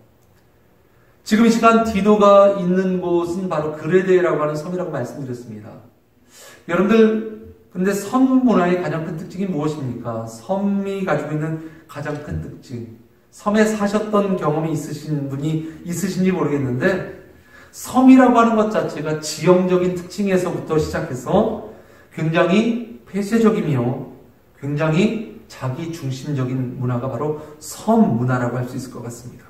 C: 지금 이 시간 디도가 있는 곳은 바로 그레데라고 하는 섬이라고 말씀드렸습니다. 여러분들 근데 섬 문화의 가장 큰 특징이 무엇입니까? 섬이 가지고 있는 가장 큰 특징 섬에 사셨던 경험이 있으신 분이 있으신지 모르겠는데 섬이라고 하는 것 자체가 지형적인 특징에서부터 시작해서 굉장히 폐쇄적이며 굉장히 자기 중심적인 문화가 바로 섬 문화라고 할 수 있을 것 같습니다.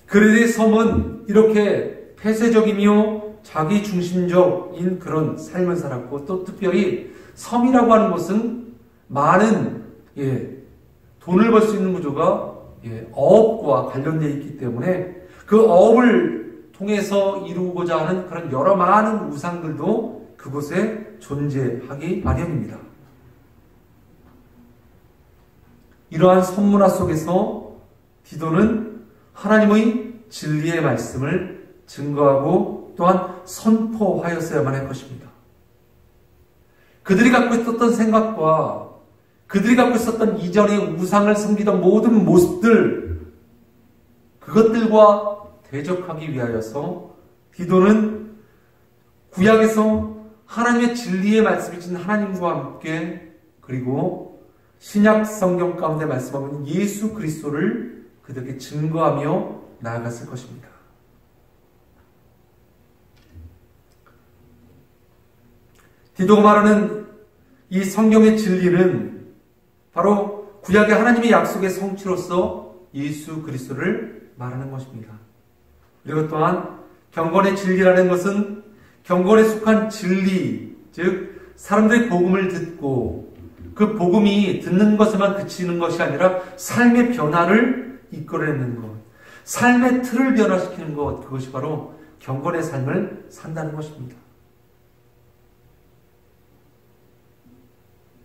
C: 그레데 섬은 이렇게 폐쇄적이며 자기 중심적인 그런 삶을 살았고, 또 특별히 섬이라고 하는 것은 많은 돈을 벌 수 있는 구조가 어업과 관련되어 있기 때문에 그 어업을 통해서 이루고자 하는 그런 여러 많은 우상들도 그곳에 존재하기 마련입니다. 이러한 선문화 속에서 디도는 하나님의 진리의 말씀을 증거하고 또한 선포하였어야만 할 것입니다. 그들이 갖고 있었던 생각과 그들이 갖고 있었던 이전의 우상을 섬기던 모든 모습들, 그것들과 대적하기 위하여서 디도는 구약에서 하나님의 진리의 말씀이신 하나님과 함께, 그리고 신약 성경 가운데 말씀하고 있는 예수 그리스도를 그들에게 증거하며 나아갔을 것입니다. 디도가 말하는 이 성경의 진리는 바로 구약의 하나님의 약속의 성취로서 예수 그리스도를 말하는 것입니다. 그리고 또한 경건의 진리라는 것은 경건에 속한 진리, 즉 사람들의 복음을 듣고 그 복음이 듣는 것에만 그치는 것이 아니라 삶의 변화를 이끌어내는 것, 삶의 틀을 변화시키는 것, 그것이 바로 경건의 삶을 산다는 것입니다.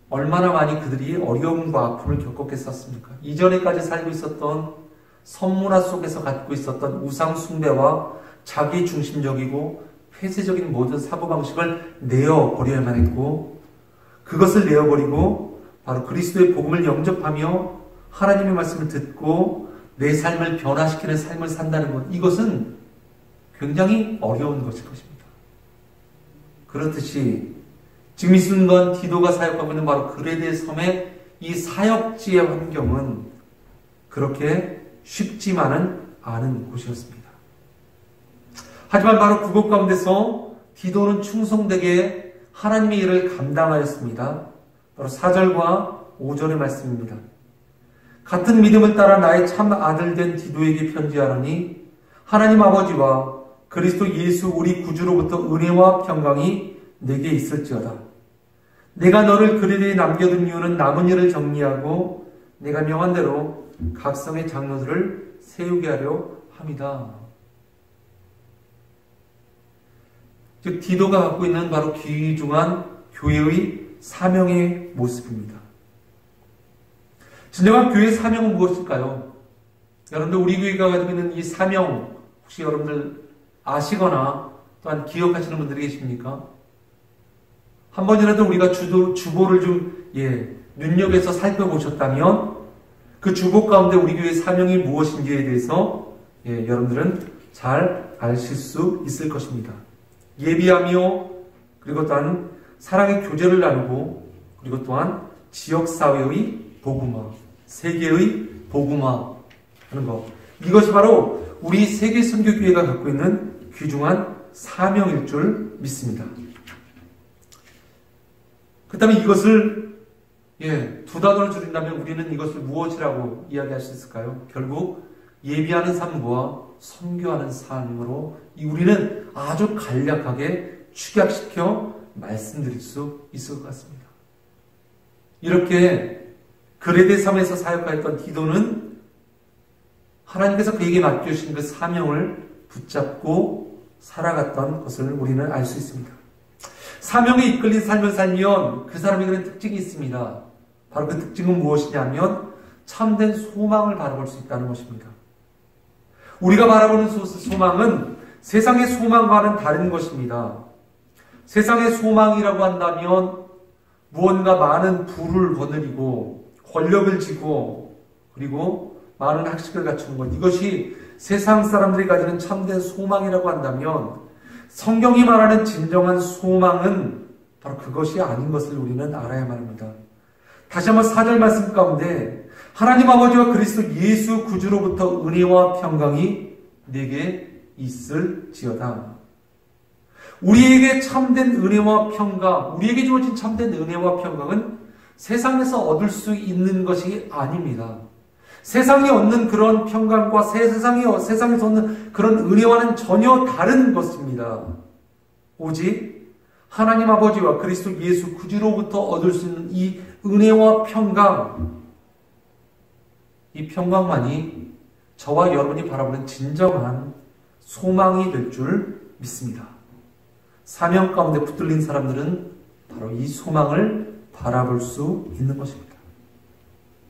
C: 얼마나 많이 그들이 어려움과 아픔을 겪었겠었습니까? 이전에까지 살고 있었던 선문화 속에서 갖고 있었던 우상 숭배와 자기 중심적이고 폐쇄적인 모든 사고방식을 내어버려야만 했고, 그것을 내어버리고 바로 그리스도의 복음을 영접하며 하나님의 말씀을 듣고 내 삶을 변화시키는 삶을 산다는 것, 이것은 굉장히 어려운 것일 것입니다. 그렇듯이 지금 이 순간 디도가 사역하고 있는 바로 그레데 섬의 이 사역지의 환경은 그렇게 쉽지만은 않은 곳이었습니다. 하지만 바로 그곳 가운데서 디도는 충성되게 하나님의 일을 감당하였습니다. 바로 4절과 5절의 말씀입니다. 같은 믿음을 따라 나의 참 아들 된 디도에게 편지하노니 하나님 아버지와 그리스도 예수 우리 구주로부터 은혜와 평강이 내게 있을지어다. 내가 너를 그레데에 남겨둔 이유는 남은 일을 정리하고 내가 명한 대로 각성의 장로들을 세우게 하려 함이다. 즉 디도가 갖고 있는 바로 귀중한 교회의 사명의 모습입니다. 진정한 교회의 사명은 무엇일까요? 여러분들, 우리 교회가 가지고 있는 이 사명 혹시 여러분들 아시거나 또한 기억하시는 분들이 계십니까? 한 번이라도 우리가 주보를 좀 눈여겨서 살펴보셨다면 그 주보 가운데 우리 교회의 사명이 무엇인지에 대해서 여러분들은 잘 아실 수 있을 것입니다. 예비하며, 그리고 또한 사랑의 교제를 나누고, 그리고 또한 지역사회의 복음화, 세계의 복음화 하는 것, 이것이 바로 우리 세계선교교회가 갖고 있는 귀중한 사명일 줄 믿습니다. 그 다음에 이것을 두 단어를 줄인다면 우리는 이것을 무엇이라고 이야기할 수 있을까요? 결국 예비하는 삶과 선교하는 삶으로 우리는 아주 간략하게 축약시켜 말씀드릴 수 있을 것 같습니다. 이렇게 그레데 섬에서 사역하였던 디도는 하나님께서 그에게 맡겨주신 그 사명을 붙잡고 살아갔던 것을 우리는 알 수 있습니다. 사명에 이끌린 삶을 살면 그 사람에게는 특징이 있습니다. 바로 그 특징은 무엇이냐면 참된 소망을 바라볼 수 있다는 것입니다. 우리가 바라보는 소망은 세상의 소망과는 다른 것입니다. 세상의 소망이라고 한다면 무언가 많은 부를 거느리고 권력을 쥐고 그리고 많은 학식을 갖춘 것, 이것이 세상 사람들이 가지는 참된 소망이라고 한다면 성경이 말하는 진정한 소망은 바로 그것이 아닌 것을 우리는 알아야만 합니다. 다시 한번 4절 말씀 가운데 하나님 아버지와 그리스도 예수 구주로부터 은혜와 평강이 내게 있을지어다. 우리에게 참된 은혜와 평강, 우리에게 주어진 참된 은혜와 평강은 세상에서 얻을 수 있는 것이 아닙니다. 세상이 얻는 그런 평강과 세상에서 얻는 그런 은혜와는 전혀 다른 것입니다. 오직 하나님 아버지와 그리스도 예수 구주로부터 얻을 수 있는 이 은혜와 평강, 이 평강만이 저와 여러분이 바라보는 진정한 소망이 될 줄 믿습니다. 사명 가운데 붙들린 사람들은 바로 이 소망을 바라볼 수 있는 것입니다.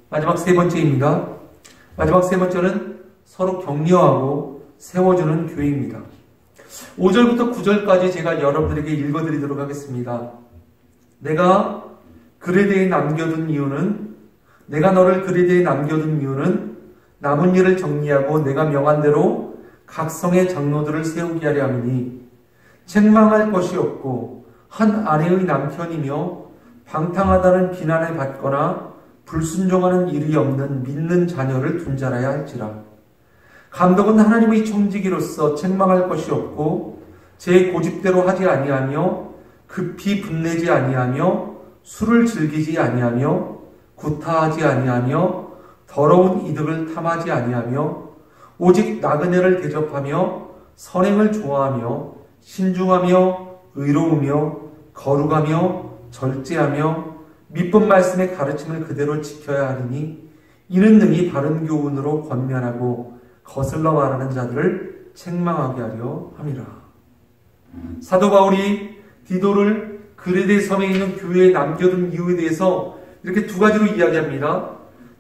C: 마지막 세 번째입니다. 마지막 세 번째는 서로 격려하고 세워주는 교회입니다. 5절부터 9절까지 제가 여러분들에게 읽어드리도록 하겠습니다. 내가 그레데에 남겨둔 이유는 남은 일을 정리하고 내가 명한 대로 각 성의 장로들을 세우게 하려 함이니 책망할 것이 없고 한 아내의 남편이며 방탕하다는 비난을 받거나 불순종하는 일이 없는 믿는 자녀를 둔 자라야 할지라. 감독은 하나님의 청지기로서 책망할 것이 없고 제 고집대로 하지 아니하며 급히 분내지 아니하며 술을 즐기지 아니하며 구타하지 아니하며 더러운 이득을 탐하지 아니하며 오직 나그네를 대접하며 선행을 좋아하며 신중하며 의로우며 거룩하며 절제하며 믿음 말씀의 가르침을 그대로 지켜야 하리니 이는 능히 바른 교훈으로 권면하고 거슬러 말하는 자들을 책망하게 하려 함이라. 사도 바울이 디도를 그레데 섬에 있는 교회에 남겨둔 이유에 대해서 이렇게 두 가지로 이야기합니다.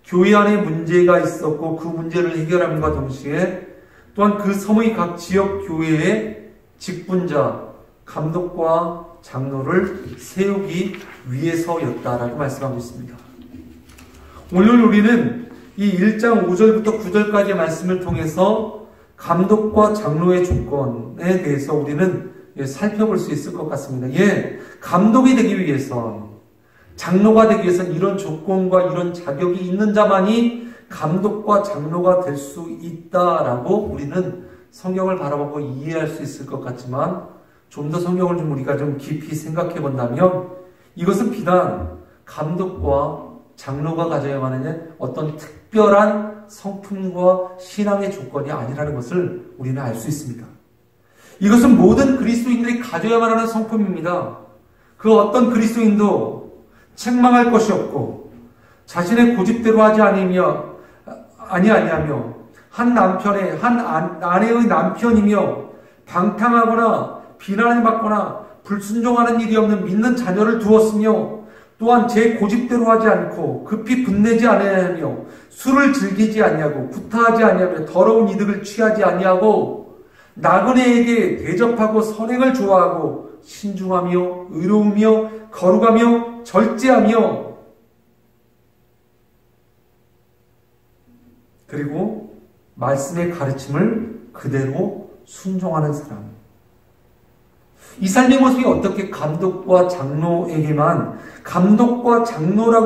C: 교회 안에 문제가 있었고 그 문제를 해결함과 동시에 또한 그 섬의 각 지역 교회의 직분자, 감독과 장로를 세우기 위해서였다라고 말씀하고 있습니다. 오늘 우리는 이 1장 5절부터 9절까지의 말씀을 통해서 감독과 장로의 조건에 대해서 우리는 살펴볼 수 있을 것 같습니다. 감독이 되기 위해선, 장로가 되기 위해선 이런 조건과 이런 자격이 있는 자만이 감독과 장로가 될 수 있다라고 우리는 성경을 바라보고 이해할 수 있을 것 같지만 좀 더 성경을 우리가 좀 깊이 생각해 본다면 이것은 비단 감독과 장로가 가져야만 하는 어떤 특별한 성품과 신앙의 조건이 아니라는 것을 우리는 알 수 있습니다. 이것은 모든 그리스도인들이 가져야만 하는 성품입니다. 그 어떤 그리스도인도 책망할 것이 없고 자신의 고집대로 하지 아니하며 한 아내의 남편이며 방탕하거나 비난을 받거나 불순종하는 일이 없는 믿는 자녀를 두었으며 또한 제 고집대로 하지 않고 급히 분내지 아니하며 술을 즐기지 아니하고 구타하지 아니하며 더러운 이득을 취하지 아니하고 나그네에게 대접하고 선행을 좋아하고 신중하며 의로우며 거룩하며 절제하며 그리고 말씀의 가르침을 그대로 순종하는 사람. 이 삶의 모습이 어떻게 감독과 장로라고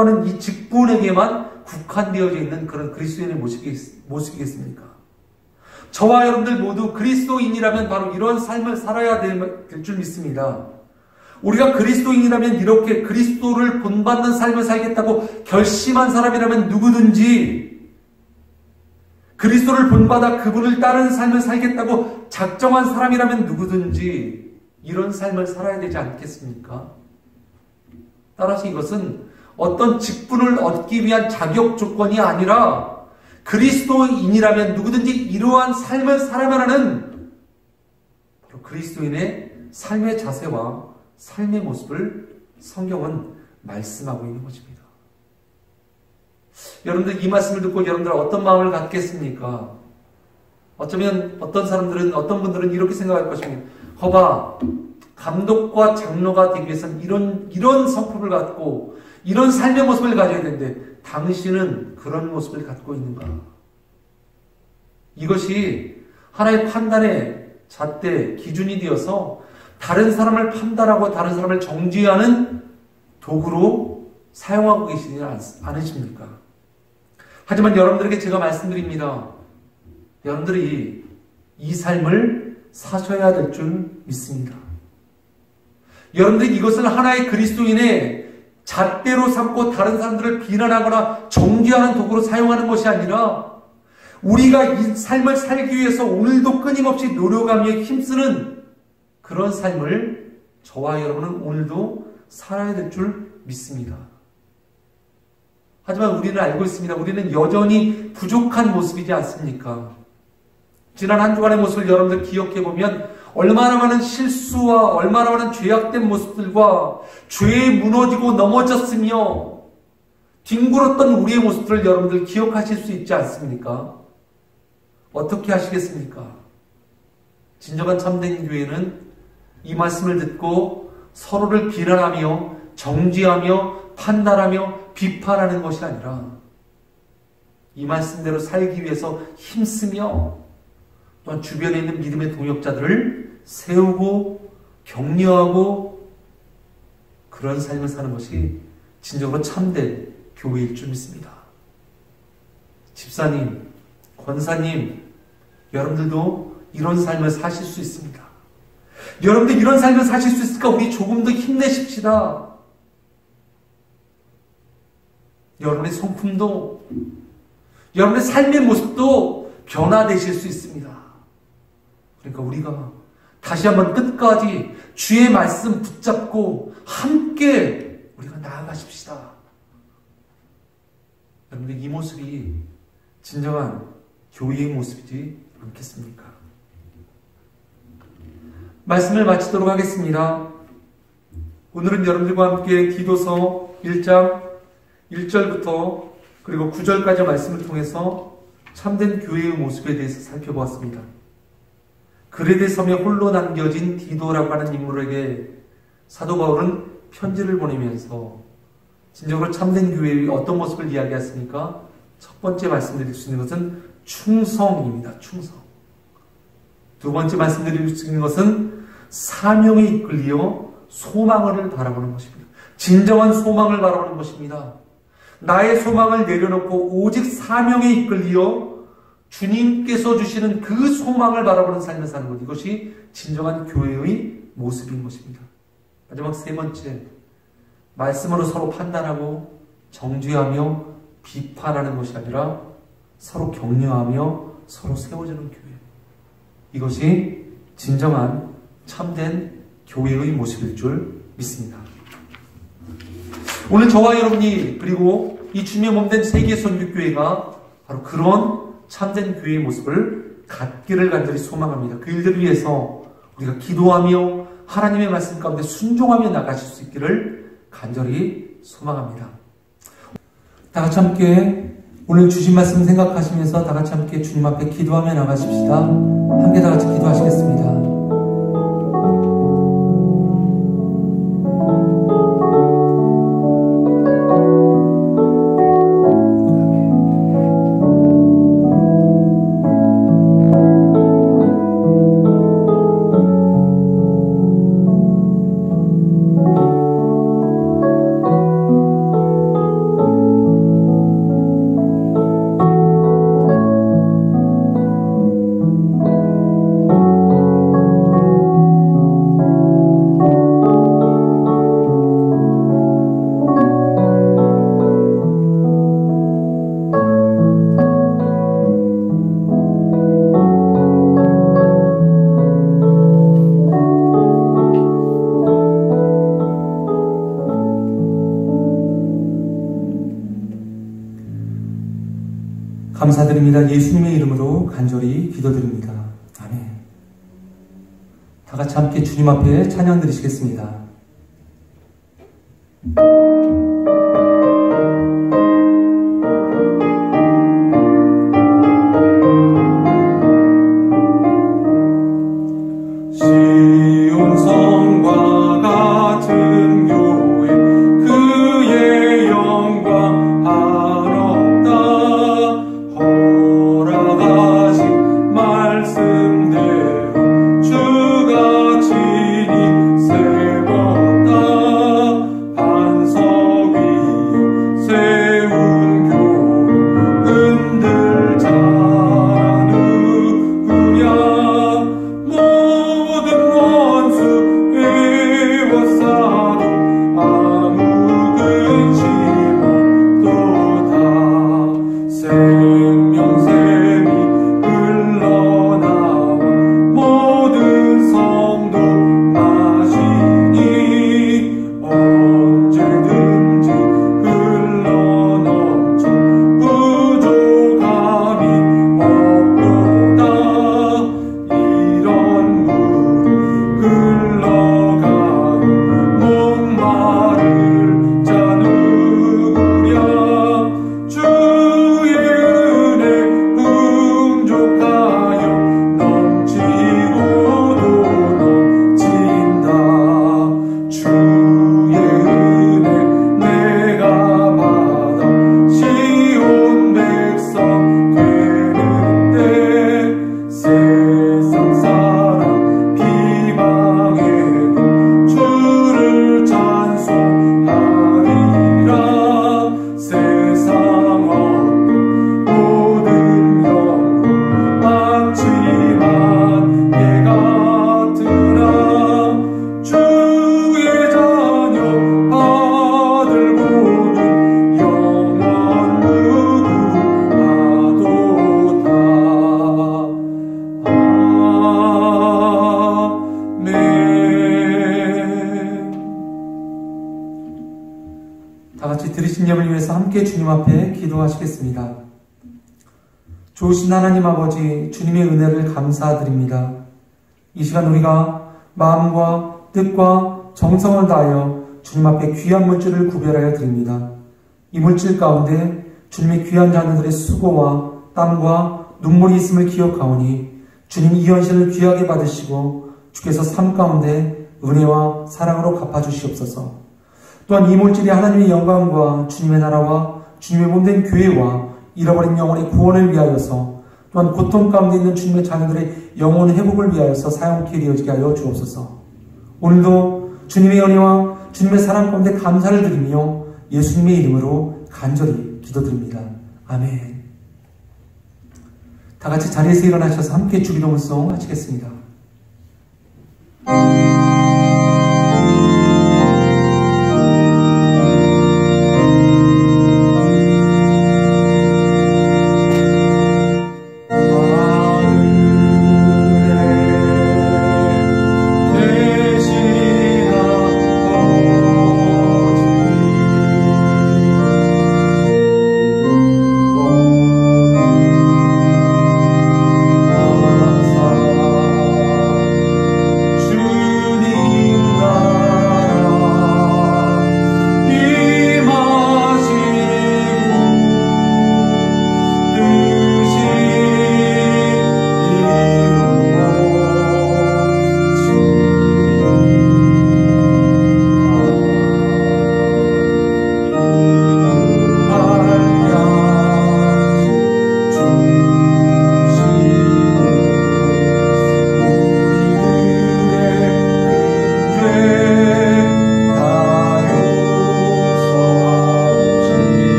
C: 하는 이 직분에게만 국한되어져 있는 그런 그리스도인의 모습이겠습니까? 저와 여러분들 모두 그리스도인이라면 바로 이런 삶을 살아야 될 줄 믿습니다. 우리가 그리스도인이라면 이렇게 그리스도를 본받는 삶을 살겠다고 결심한 사람이라면 누구든지 그리스도를 본받아 그분을 따르는 삶을 살겠다고 작정한 사람이라면 누구든지 이런 삶을 살아야 되지 않겠습니까? 따라서 이것은 어떤 직분을 얻기 위한 자격 조건이 아니라 그리스도인이라면 누구든지 이러한 삶을 살아야만 하는 바로 그리스도인의 삶의 자세와 삶의 모습을 성경은 말씀하고 있는 것입니다. 여러분들 이 말씀을 듣고 여러분들 어떤 마음을 갖겠습니까? 어쩌면 어떤 분들은 이렇게 생각할 것입니다. 허봐, 감독과 장로가 되기 위해서는 이런 성품을 갖고 이런 삶의 모습을 가져야 되는데 당신은 그런 모습을 갖고 있는가? 이것이 하나의 판단의 잣대, 기준이 되어서 다른 사람을 판단하고 다른 사람을 정죄하는 도구로 사용하고 계시지 않으십니까? 하지만 여러분들에게 제가 말씀드립니다. 여러분들이 이 삶을 사셔야 될 줄 믿습니다. 여러분들이 이것을 하나의 그리스도인의
B: 잣대로 삼고 다른 사람들을 비난하거나 정죄하는 도구로 사용하는 것이 아니라 우리가 이 삶을 살기 위해서 오늘도 끊임없이 노력하며 힘쓰는 그런 삶을 저와 여러분은 오늘도 살아야 될 줄 믿습니다. 하지만 우리는 알고 있습니다. 우리는 여전히 부족한 모습이지 않습니까? 지난 한 주간의 모습을 여러분들 기억해보면 얼마나 많은 실수와 얼마나 많은 죄악된 모습들과 죄에 무너지고 넘어졌으며 뒹굴었던 우리의 모습들을 여러분들 기억하실 수 있지 않습니까? 어떻게 하시겠습니까? 진정한 참된 교회는 이 말씀을 듣고 서로를 비난하며 정죄하며 판단하며 비판하는 것이 아니라 이 말씀대로 살기 위해서 힘쓰며 또한 주변에 있는 믿음의 동역자들을 세우고 격려하고 그런 삶을 사는 것이 진정으로 참된 교회일 줄 믿습니다. 집사님, 권사님, 여러분들도 이런 삶을 사실 수 있습니다. 여러분들 이런 삶을 사실 수 있을까? 우리 조금 더 힘내십시다. 여러분의 성품도 여러분의 삶의 모습도 변화되실 수 있습니다. 그러니까 우리가 다시 한번 끝까지 주의 말씀 붙잡고 함께 우리가 나아가십시다. 여러분들 이 모습이 진정한 교회의 모습이지 않겠습니까? 말씀을 마치도록 하겠습니다. 오늘은 여러분들과 함께 디도서 1장 1절부터 그리고 9절까지 말씀을 통해서 참된 교회의 모습에 대해서 살펴보았습니다. 그레데 섬에 홀로 남겨진 디도라고 하는 인물에게 사도 바울은 편지를 보내면서 진정으로 참된 교회의 어떤 모습을 이야기했습니까? 첫 번째 말씀드릴 수 있는 것은 충성입니다. 충성. 두 번째 말씀드릴 수 있는 것은 사명에 이끌려 소망을 바라보는 것입니다. 진정한 소망을 바라보는 것입니다. 나의 소망을 내려놓고 오직 사명에 이끌려 주님께서 주시는 그 소망을 바라보는 삶을 사는 것, 이것이 진정한 교회의 모습인 것입니다. 마지막 세 번째, 말씀으로 서로 판단하고 정죄하며 비판하는 것이 아니라 서로 격려하며 서로 세워주는 교회, 이것이 진정한 참된 교회의 모습일 줄 믿습니다. 오늘 저와 여러분이 그리고 이 주님의 몸된 세계 선교교회가 바로 그런 참된 교회의 모습을 갖기를 간절히 소망합니다. 그 일들을 위해서 우리가 기도하며 하나님의 말씀 가운데 순종하며 나가실 수 있기를 간절히 소망합니다. 다 같이 함께 오늘 주신 말씀 생각하시면서 다 같이 함께 주님 앞에 기도하며 나가십시다. 함께 다 같이 기도하시겠습니다. 감사드립니다. 예수님의 이름으로 간절히 기도드립니다. 아멘. 다 같이 함께 주님 앞에 찬양 드리시겠습니다.
D: 주가 친히 세웠다 반석
C: 같이 들으신 예물을 위해서 함께 주님 앞에 기도하시겠습니다. 좋으신 하나님 아버지, 주님의 은혜를 감사드립니다. 이 시간 우리가 마음과 뜻과 정성을 다하여 주님 앞에 귀한 물질을 구별하여 드립니다. 이 물질 가운데 주님의 귀한 자녀들의 수고와 땀과 눈물이 있음을 기억하오니 주님 이 헌신을 귀하게 받으시고 주께서 삶 가운데 은혜와 사랑으로 갚아주시옵소서. 또한 이 물질이 하나님의 영광과 주님의 나라와 주님의 몸된 교회와 잃어버린 영혼의 구원을 위하여서 또한 고통 가운데 있는 주님의 자녀들의 영혼 회복을 위하여서 사용케 되어지게 하여 주옵소서. 오늘도 주님의 은혜와 주님의 사랑 가운데 감사를 드리며 예수님의 이름으로 간절히 기도드립니다. 아멘. 다 같이 자리에서 일어나셔서 함께 주기도문송 하시겠습니다.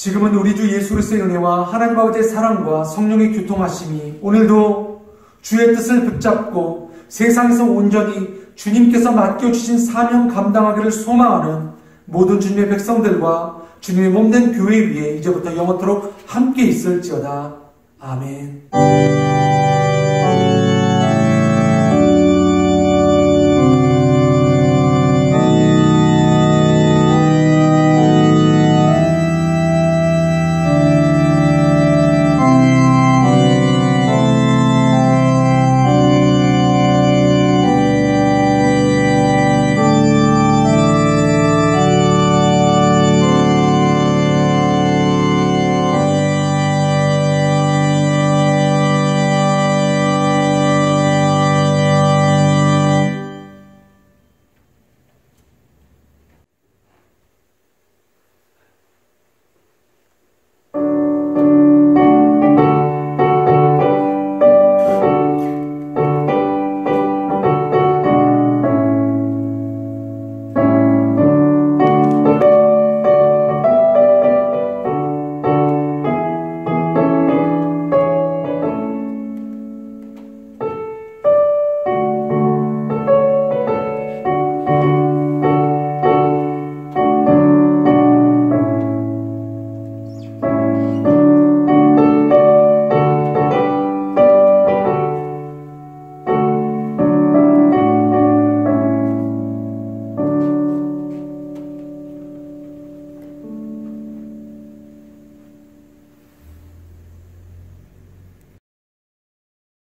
C: 지금은 우리 주 예수 그리스도의 은혜와 하나님 아버지의 사랑과 성령의 교통하심이 오늘도 주의 뜻을 붙잡고 세상에서 온전히 주님께서 맡겨주신 사명 감당하기를 소망하는 모든 주님의 백성들과 주님의 몸된 교회 위에 이제부터 영원토록 함께 있을지어다. 아멘.